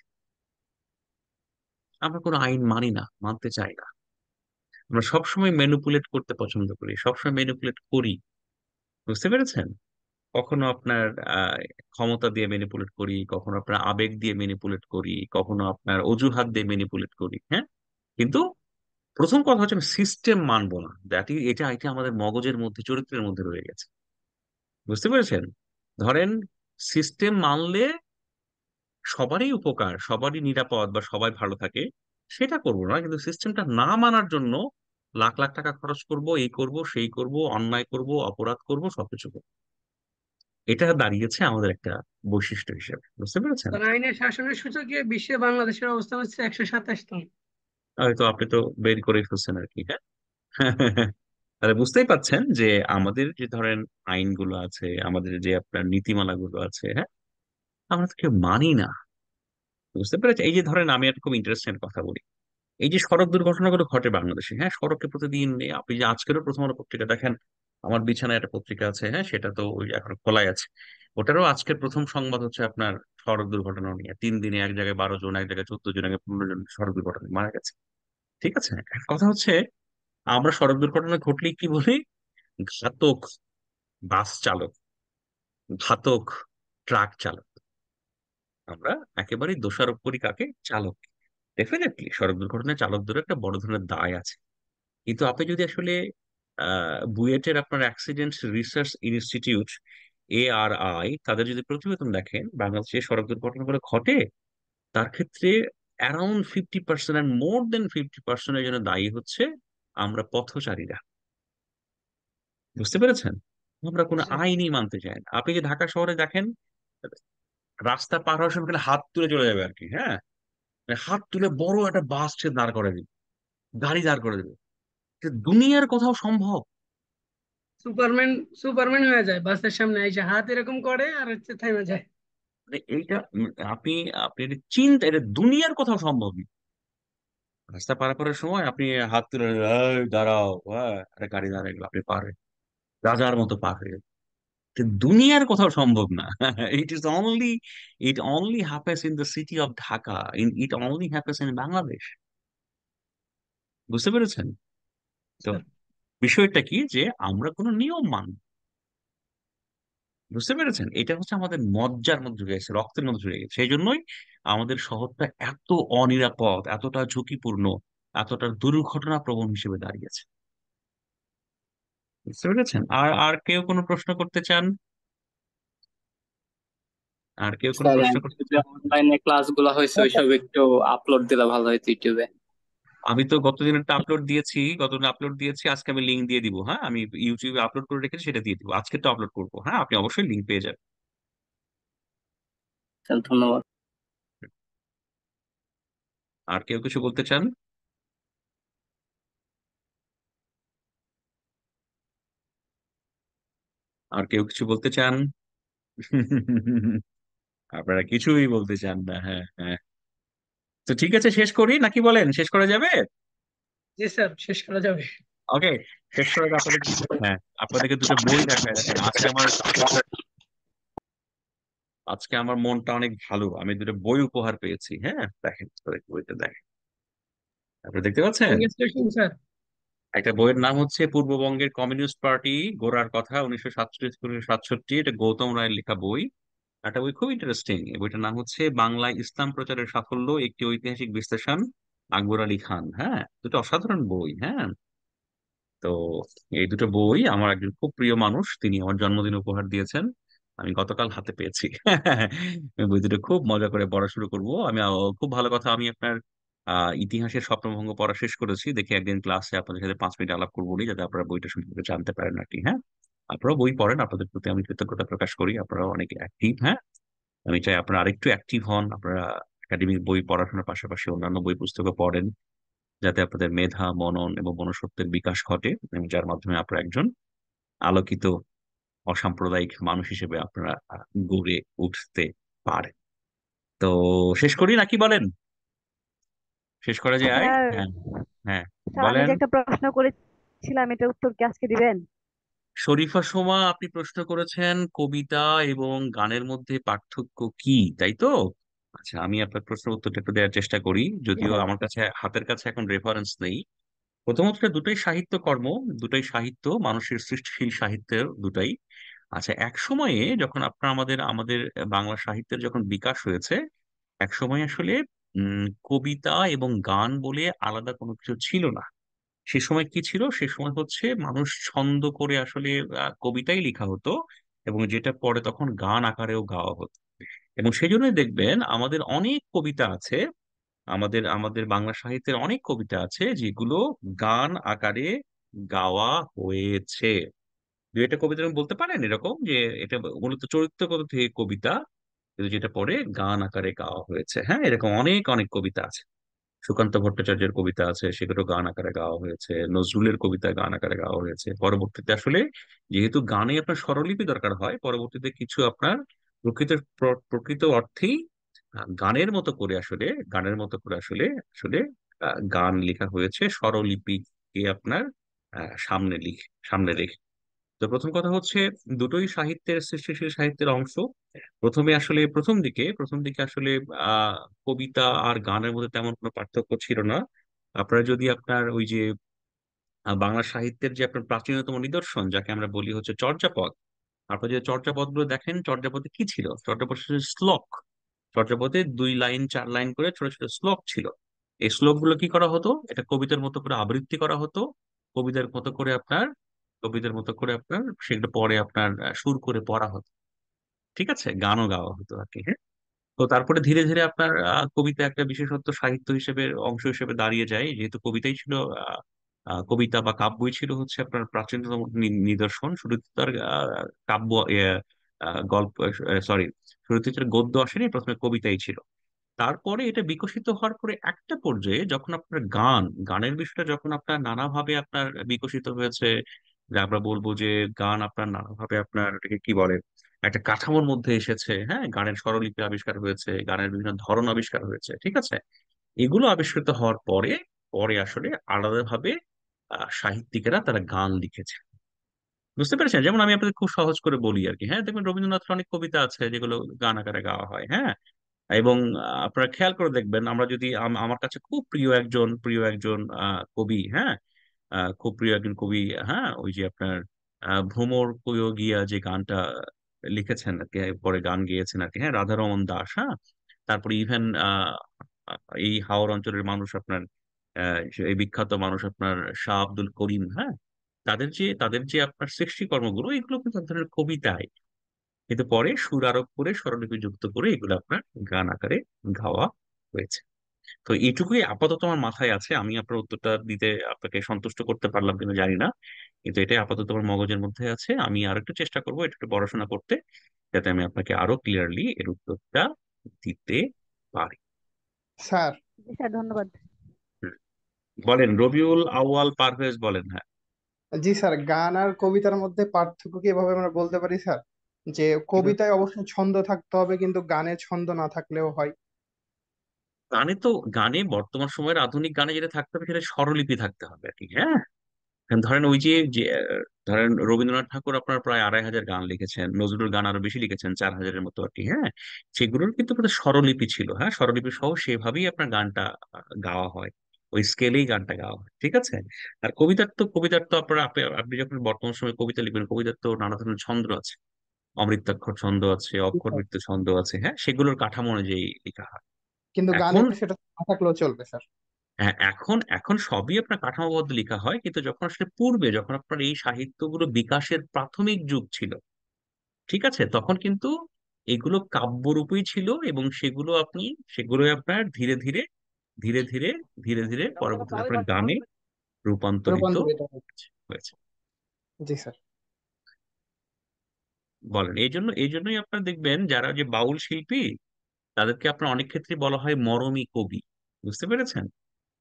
আমরা কোনো আইন মানি না, মানতে চাই না। আমরা সবসময় ম্যানিপুলেট করতে পছন্দ করি, সবসময় ম্যানিপুলেট করি। বুঝতে পেরেছেন? কখনো আপনার আহ ক্ষমতা দিয়ে ম্যানিপুলেট করি, কখনো আপনার আবেগ দিয়ে ম্যানিপুলেট করি, কখনো আপনার অজুহাত দিয়ে ম্যানিপুলেট করি, হ্যাঁ। কিন্তু প্রথম কথা হচ্ছে আমি সিস্টেম মানবো না, এটা এটা আমাদের মগজের মধ্যে, চরিত্রের মধ্যে রয়ে গেছে। বুঝতে পেরেছেন? ধরেন, সিস্টেম মানলে সবারই উপকার, সবারই নিরাপদ বা সবাই ভালো থাকে, সেটা করবো না। কিন্তু সিস্টেমটা না মানার জন্য লাখ লাখ টাকা খরচ করব, এই করব সেই করব, অন্যায় করব, অপরাধ করব, সবকিছু করবো। এটা দাঁড়িয়েছে আমাদের একটা বৈশিষ্ট্য হিসেবে। বুঝতে পেরেছেন? তার আইনের শাসনের সূচকে বিশ্বে বাংলাদেশের অবস্থান হচ্ছে 127তম। হয়তো আপনি তো বের করে ফেলছেন আর কি, হ্যাঁ। তাহলে বুঝতেই পাচ্ছেন যে আমাদের যে ধরেন আইনগুলো আছে, আমাদের যে আপনার নীতিমালাগুলো আছে, হ্যাঁ, আমরা তো কেউ মানি না। বুঝতে পেরেছি? এই যে ধরেন, আমি একটা খুব ইন্টারেস্টিং কথা বলি। এই যে সড়ক দুর্ঘটনাগুলো ঘটে বাংলাদেশে, হ্যাঁ, সড়কে প্রতিদিন আপনি যে আজকেরও প্রথম আলো পত্রিকা দেখেন, আমার বিছানায় একটা পত্রিকা আছে, হ্যাঁ, সেটা তো ওই এখন খোলাই আছে। ওটারও আজকের প্রথম সংবাদ হচ্ছে আপনার সড়ক দুর্ঘটনা নিয়ে। 3 দিনে এক জায়গায় 12 জন, এক জায়গায় 14 জন, এক জায়গায় 15 জন সড়ক দুর্ঘটনায় মারা গেছে। ঠিক আছে, এখন কথা হচ্ছে আমরা সড়ক দুর্ঘটনা ঘটলেই কি বলি? ঘাতক বাস চালক, ঘাতক ট্রাক চালক। আমরা একেবারেই দোষারোপ করি কাকে? চালক। ডেফিনেটলি সড়ক দুর্ঘটনায় চালকদের একটা বড় ধরনের দায় আছে। কিন্তু আপনি যদি আসলে বুয়েটের আপনার অ্যাক্সিডেন্ট রিসার্চ ইনস্টিটিউট, ARI, তাদের যদি প্রতিবেদন দেখেন বাংলাদেশে সড়ক দুর্ঘটনাগুলো ঘটে, তার ক্ষেত্রে অ্যারাউন্ড 50% অ্যান্ড মোর দেন 50%-এর জন্য দায়ী হচ্ছে আমরা পথচারীরা। বুঝতে পেরেছেন? আমরা কোনো আচ্ছা। আইনই মানতে চাই না। আপনি যে ঢাকা শহরে দেখেন, রাস্তা পার হওয়ার সময় খালি হাত তুলে চলে যাবে আর কি, হ্যাঁ, মানে হাত তুলে বড় একটা বাস সে দাঁড় করে দিবে, গাড়ি দাঁড় করে দেবে। দুনিয়ার কোথাও সম্ভব? সুপারম্যান সুপারম্যান হয়ে যায়, বাসের সামনে এসে হাত এরকম করে আর হচ্ছে থেমে যায়। মানে এইটা আপনি আপনি এটা চিন্তা, এটা দুনিয়ার কোথাও সম্ভব না। রাস্তা পারাপারের সময় আপনি হাত তুলে, "এই, দাঁড়াও, হ্যাঁ, একটা গাড়ি দাঁড়ায় গেলো, আপনি পার হয়ে রাজার মতো পার হয়ে গেলেন।" কিন্তু দুনিয়ার কোথাও সম্ভব না। It is only, it only happens in the city of Dhaka, it only happens in Bangladesh. বুঝতে পেরেছেন? তো স্যার, বিষয়টা কি যে আমরা কোনো নিয়ম মানি না। বুঝতে পেরেছেন? এটা হচ্ছে আমাদের মজ্জার মধ্যে ঢুকে গেছে, রক্তের মধ্যে ঢুকে গেছে। সেই জন্যই আমাদের শহরটা এত অনিরাপদ, এতটা ঝুঁকিপূর্ণ, এতটা দুর্ঘটনা প্রবণ হিসেবে দাঁড়িয়েছে। বুঝতে পেরেছেন? আর আর কেউ কোনো প্রশ্ন করতে চান? আর কেউ কোনো স্যার প্রশ্ন করতে যে চান? অনলাইনে ক্লাস গুলো হয়েছে ওইসব একটু আপলোড দিলে ভালো হতো ইউটিউবে। আমি তো গতদিনটা আপলোড দিয়েছি, গতদিন আপলোড দিয়েছি, আজকে আমি লিঙ্ক দিয়ে দিব। হ্যাঁ, আমি ইউটিউবে আপলোড করে রেখেছি, সেটা দিয়ে দিব। আজকে তো আপলোড করবো। হ্যাঁ, আপনি অবশ্যই লিঙ্ক পেয়ে যাবেন। স্যার ধন্যবাদ। আর কেউ কিছু বলতে চান? আর কেউ কিছু বলতে চান? আপনারা কিছুই বলতে চান না। হ্যাঁ, হ্যাঁ। তো ঠিক আছে, শেষ করি নাকি বলেন? শেষ করা যাবে? জি স্যার, শেষ করা যাবে। ওকে, শেষ করে আপনাদের, হ্যাঁ, আপনাদেরকে দুটো বই দেখায়। দেখেন, আজকে আমার মনটা অনেক ভালো, আমি দুটো বই উপহার পেয়েছি। হ্যাঁ, দেখেন বইটা দেখেন, আপনি দেখতে পাচ্ছেন? Congratulation sir. একটা বইয়ের নাম হচ্ছে পূর্ববঙ্গের কমিউনিস্ট পার্টি গোড়ার কথা 1967 এটা গৌতম রায়ের লেখা বই। একটা বই খুব ইন্টারেস্টিং। এই বইটার নাম হচ্ছে বাংলায় ইসলাম প্রচারের সাফল্য, একটি ঐতিহাসিক বিশ্লেষণ, আকবর আলী খান। হ্যাঁ, দুটো অসাধারণ বই। হ্যাঁ, তো এই দুটো বই আমার একজন খুব প্রিয় মানুষ, তিনি আমার জন্মদিন উপহার দিয়েছেন, আমি গতকাল হাতে পেয়েছি। আমি বই দুটো খুব মজা করে পড়া শুরু করবো। আমি খুব ভালো কথা, আমি আপনার ইতিহাসের স্বপ্নভঙ্গ পড়া শেষ করেছি। দেখি একদিন ক্লাসে আপনাদের সাথে 5 মিনিট আলাপ করবো নি, যাতে আপনারা বইটা সম্পর্কে জানতে পারেন আর কি। হ্যাঁ, আপনারাও বই পড়েন, আপনাদের প্রতি আমি কৃতজ্ঞতা প্রকাশ করি, আপনারা অনেক অ্যাক্টিভ। হ্যাঁ, আমি চাই আপনারা আরেকটু অ্যাক্টিভ হন, আপনারা একাডেমিক বই পড়াশোনার পাশাপাশি অন্যান্য বই পুস্তকও পড়েন, যাতে আপনাদের মেধা, মনন এবং মনুষ্যত্বের বিকাশ ঘটে, এবং যার মাধ্যমে আপনারা একজন আলোকিত অসাম্প্রদায়িক মানুষ হিসেবে আপনারা গড়ে উঠতে পারেন। তো শেষ করি নাকি বলেন? শেষ করা যায়? স্যার, হ্যাঁ, হ্যাঁ, আমি বলেন। যে একটা প্রশ্ন করেছিলাম এটার উত্তর কি আজকে দিবেন? শরীফা সোমা, আপনি প্রশ্ন করেছেন কবিতা এবং গানের মধ্যে পার্থক্য কি, তাই তো? আচ্ছা, আমি আপনার প্রশ্নের উত্তরটা একটু দেওয়ার চেষ্টা করি, জি যদিও স্যার। আমার কাছে হাতের কাছে এখন রেফারেন্স নেই। প্রথমত এটা দুটোই সাহিত্য কর্ম, দুটোই সাহিত্য, মানুষের সৃষ্টিশীল সাহিত্যের দুটাই। আচ্ছা, এক সময়ে যখন আপনার আমাদের আমাদের বাংলা সাহিত্যের যখন বিকাশ হয়েছে, এক সময় আসলে কবিতা এবং গান বলে আলাদা কোনো কিছু ছিল না। সে সময় কি ছিল? সে সময় হচ্ছে মানুষ ছন্দ করে আসলে কবিতাই লেখা হতো, এবং যেটা পরে তখন গান আকারেও গাওয়া হতো। এবং সেই জন্যই দেখবেন আমাদের অনেক কবিতা আছে, আমাদের আমাদের বাংলা সাহিত্যের অনেক কবিতা আছে যেগুলো গান আকারে গাওয়া হয়েছে। দু একটা কবিতা তুমি বলতে পারেন এরকম, যে এটা মূলত চরিত্রগত থেকে কবিতা, কিন্তু যেটা পরে গান আকারে গাওয়া হয়েছে? হ্যাঁ, এরকম অনেক অনেক কবিতা আছে। সুকান্ত ভট্টাচার্যের কবিতা আছে, সেগুলো গান আকারে গাওয়া হয়েছে। নজরুলের কবিতা গান আকারে গাওয়া হয়েছে। পরবর্তীতে আসলে যেহেতু গানে আপনার স্বরলিপি দরকার হয়, পরবর্তীতে কিছু আপনার প্রকৃত প্রকৃত অর্থেই গানের মতো করে আসলে, গানের মতো করে আসলে আসলে গান লেখা হয়েছে স্বরলিপিকে আপনার সামনে সামনে রেখে। তো প্রথম কথা হচ্ছে, দুটোই সাহিত্যের, সৃষ্টিশীল সাহিত্যের অংশ। প্রথম দিকে আসলে আহ কবিতা আর গানের মধ্যে তেমন কোনো পার্থক্য ছিল না। আপনারা যদি আপনার ওই যে বাংলা সাহিত্যের যে আপনার প্রাচীনতম নিদর্শন, যাকে আমরা বলি হচ্ছে চর্যাপদ, আপনারা যদি চর্যাপদ গুলো দেখেন, চর্যাপদে কি ছিল? চর্যাপদ ছিল শ্লোক। চর্যাপদে 2 লাইন 4 লাইন করে ছোট ছোট শ্লোক ছিল। এই শ্লোক গুলো কি করা হতো? এটা কবিতার মতো করে আবৃত্তি করা হতো। কবিতার মতো করে আপনার কবিতার মতো করে আপনার সেগুলো পরে আপনার সুর করে পড়া হতো। ঠিক আছে, গানও গাওয়া হতো আর কি। হ্যাঁ, তো তারপরে ধীরে ধীরে আপনার কবিতা একটা বিশেষত্ব সাহিত্য হিসেবে অংশ হিসেবে দাঁড়িয়ে যায়, যেহেতু কবিতাই ছিল কবিতা বা কাব্যই ছিল হচ্ছে আপনার প্রাচীনতম নিদর্শন। শুরুতে তার কাব্য গল্প, সরি, শুরুতে তার গদ্য আসেনি, প্রথমে কবিতাই ছিল। তারপরে এটা বিকশিত হওয়ার পরে একটা পর্যায়ে যখন আপনার গানের বিষয়টা যখন আপনার নানাভাবে আপনার বিকশিত হয়েছে, যে আমরা বলবো যে গান আপনার নানাভাবে আপনার এটাকে কি বলে, একটা কাঠামোর মধ্যে এসেছে। হ্যাঁ, গানের স্বরলিপি আবিষ্কার হয়েছে, গানের বিভিন্ন ধরন আবিষ্কার হয়েছে। ঠিক আছে, এগুলো আবিষ্কৃত হওয়ার পরে পরে আসলে আলাদাভাবে সাহিত্যিকেরা তারা গান লিখেছে। বুঝতে পেরেছেন? যেমন আমি আপনাদের খুব সহজ করে বলি আর কি। হ্যাঁ, দেখবেন রবীন্দ্রনাথের অনেক কবিতা আছে যেগুলো গান আকারে গাওয়া হয়। হ্যাঁ, এবং আপনারা খেয়াল করে দেখবেন, আমরা যদি আমার কাছে খুব প্রিয় একজন কবি। হ্যাঁ, খুব প্রিয় একজন কবি। হ্যাঁ, ওই যে আপনার ভ্রমর কইও গিয়া যে গানটা লিখেছেন আর কি, পরে গান গেয়েছেন আর কি। হ্যাঁ, রাধারমণ দাস। হ্যাঁ, তারপরে ইভেন এই হাওর অঞ্চলের মানুষ আপনার এই বিখ্যাত মানুষ আপনার শাহ আব্দুল করিম। হ্যাঁ, তাদের যে আপনার সৃষ্টিকর্মগুলো এগুলো কিন্তু এক ধরনের কবিতায়, কিন্তু পরে সুর আরোপ করে স্বরলিপি যুক্ত করে এগুলো আপনার গান আকারে গাওয়া হয়েছে। তো এইটুকুই আপাতত আমার মাথায় আছে। আমি আপনার উত্তরটা দিতে আপনাকে সন্তুষ্ট করতে পারলাম কিনা জানি না, কিন্তু এটাই আপাতত আমার মগজের মধ্যে আছে। আমি আর একটু চেষ্টা করবো এটা একটু পড়াশোনা করতে, যাতে আমি আপনাকে আরো ক্লিয়ারলি এর উত্তরটা দিতে পারি। স্যার। জি স্যার, ধন্যবাদ। হুম, বলেন রবিউল আউয়াল পারভেজ, বলেন। হ্যাঁ, জি স্যার, গান আর কবিতার মধ্যে পার্থক্য কি এভাবে আমরা বলতে পারি স্যার, যে কিভাবে? কবিতায় অবশ্যই ছন্দ থাকতে হবে কিন্তু গানে ছন্দ না থাকলেও হয়? গানে তো, গানে বর্তমান সময়ের আধুনিক গানে যেটা থাকতে হবে সেটা স্বরলিপি থাকতে হবে আর কি। হ্যাঁ, ধরেন ওই যে যে ধরেন রবীন্দ্রনাথ ঠাকুর আপনার প্রায় 2,500 গান লিখেছেন, নজরুল গান আরো বেশি লিখেছেন, 4,000-এর মতো আর কি। হ্যাঁ, সেগুলোর কিন্তু একটা স্বরলিপি ছিল। হ্যাঁ, স্বরলিপি সহ সেভাবেই আপনার গানটা গাওয়া হয়, ওই স্কেলেই গানটা গাওয়া হয়, ঠিক আছে। আর কবিতার তো আপনার আপনি যখন বর্তমান সময়ে কবিতা লিখবেন, কবিতার তো নানা ধরনের ছন্দ আছে, অমৃতাক্ষর ছন্দ আছে, জি অক্ষর স্যার। বৃত্ত ছন্দ আছে। হ্যাঁ, সেগুলোর কাঠামো অনুযায়ী লেখা হয়। কিন্তু গানে এখন, সেটা না থাকলেও চলবে স্যার? হ্যাঁ, এখন এখন সবই আপনার কাঠামোবদ্ধ লেখা হয়, কিন্তু যখন আসলে পূর্বে যখন আপনার এই সাহিত্যগুলো বিকাশের প্রাথমিক যুগ ছিল, ঠিক আছে, তখন কিন্তু এগুলো কাব্যরূপেই ছিল, এবং সেগুলো আপনার ধীরে ধীরে ধীরে ধীরে ধীরে ধীরে পরবর্তীতে আপনার গানে রূপান্তরিত রূপান্তরিত হয়। হয়েছে। জি স্যার। বলেন, এই জন্যই আপনার দেখবেন যারা যে বাউল শিল্পী, তাদেরকে আপনার অনেক ক্ষেত্রে বলা হয় মরমী কবি। বুঝতে পেরেছেন?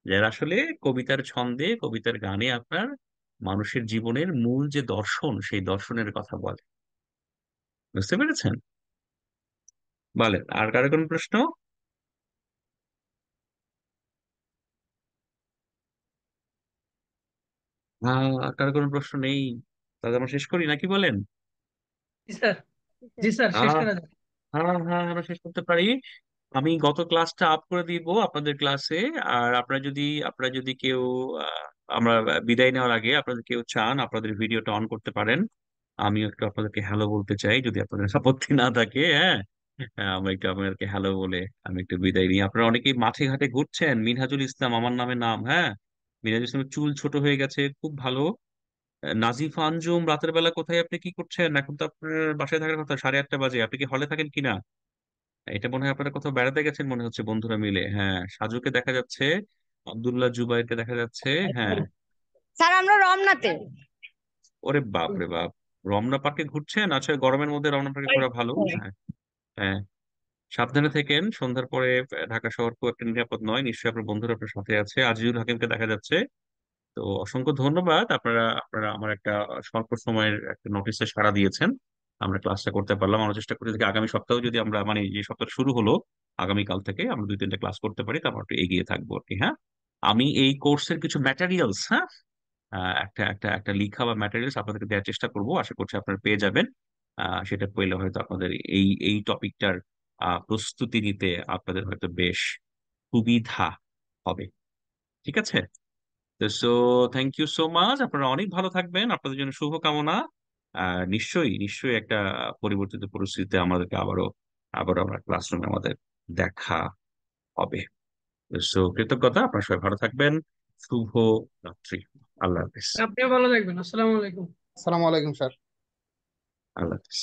যারা আসলে কবিতার ছন্দে, কবিতার গানে আপনার মানুষের জীবনের মূল যে দর্শন, সেই দর্শনের কথা বলে। বুঝতে পেরেছেন? বলেন, আর কারো কোনো প্রশ্ন? আর কারো কোনো প্রশ্ন নেই? তাহলে আমরা শেষ করি নাকি, বলেন? জি স্যার। জি স্যার। জি স্যার, শেষ আহ করা যাক। হ্যাঁ, হ্যাঁ, আমরা শেষ করতে পারি। আমি গত ক্লাসটা আপ করে দিব আপনাদের ক্লাসে। আর আপনারা যদি কেউ আহ, আমরা বিদায় নেওয়ার আগে আপনাদের কেউ চান, আপনাদের ভিডিওটা অন করতে পারেন। আমি একটু আপনাদেরকে হ্যালো বলতে চাই, যদি আপনাদের আপত্তি না থাকে। হ্যাঁ, হ্যাঁ, আমরা একটু আপনাদেরকে হ্যালো বলে আমি একটু বিদায় নিই। আপনারা অনেকেই মাঠে ঘাটে ঘুরছেন। মিনহাজুল ইসলাম আমার নামে নাম। হ্যাঁ, মিনহাজুল ইসলামের চুল ছোট হয়ে গেছে, খুব ভালো। নাজিফা আঞ্জুম, রাতের বেলা কোথায়, আপনি কি করছেন? এখন তো আপনার বাসায় থাকার কথা, 8:30 বাজে। আপনি কি হলে থাকেন কিনা? এটা মনে হয় আপনারা কোথাও বেড়াতে গেছেন মনে হচ্ছে বন্ধুরা মিলে। হ্যাঁ, সাজুকে দেখা যাচ্ছে, আব্দুল্লাহ জুবাইরকে দেখা যাচ্ছে। হ্যাঁ, স্যার আমরা রমনাতে। ওরে বাপ রে বাপ, রমনা পার্কে ঘুরছেন? আচ্ছা, গরমের মধ্যে রমনা পার্কে ঘোরা ভালো। হ্যাঁ, হ্যাঁ, সাবধানে থেকেন। সন্ধ্যার পরে ঢাকা শহর খুব একটা নিরাপদ নয়। নিশ্চয়ই আপনার বন্ধুরা আপনার সাথে আছে। আজিজুল হাকিমকে দেখা যাচ্ছে। তো অসংখ্য ধন্যবাদ। আপনারা আপনারা আমার একটা স্বল্প সময়ের একটা নোটিশে সাড়া দিয়েছেন। আমরা ক্লাসটা করতে পারলাম। আমরা চেষ্টা করতে থাকি আগামী সপ্তাহে, যদি আমরা মানে যে সপ্তাহ শুরু হলো আগামীকাল থেকে, আমরা 2-3টা ক্লাস করতে পারি, তারপর একটু এগিয়ে থাকবো আর কি। হ্যাঁ, আমি এই কোর্সের কিছু ম্যাটেরিয়ালস, হ্যাঁ, একটা একটা একটা লিখা বা ম্যাটেরিয়ালস আপনাদেরকে দেওয়ার চেষ্টা করবো। আশা করছি আপনারা পেয়ে যাবেন। সেটা পেলে হয়তো আপনাদের এই এই টপিকটার প্রস্তুতি নিতে আপনাদের হয়তো বেশ সুবিধা হবে। ঠিক আছে? So thank you so much. আপনারা অনেক ভালো থাকবেন, আপনাদের জন্য শুভকামনা। নিশ্চয়ই নিশ্চয়ই একটা পরিবর্তিত পরিস্থিতিতে আমাদেরকে আবারও আবারও আমরা ক্লাসরুমে আমাদের দেখা হবে। সো কৃতজ্ঞতা, আপনারা সবাই ভালো থাকবেন। শুভ রাত্রি। আল্লাহ হাফিজ। আপনিও ভালো থাকবেন। আসসালামু আলাইকুম। আসসালামু আলাইকুম স্যার। আল্লাহ হাফিজ।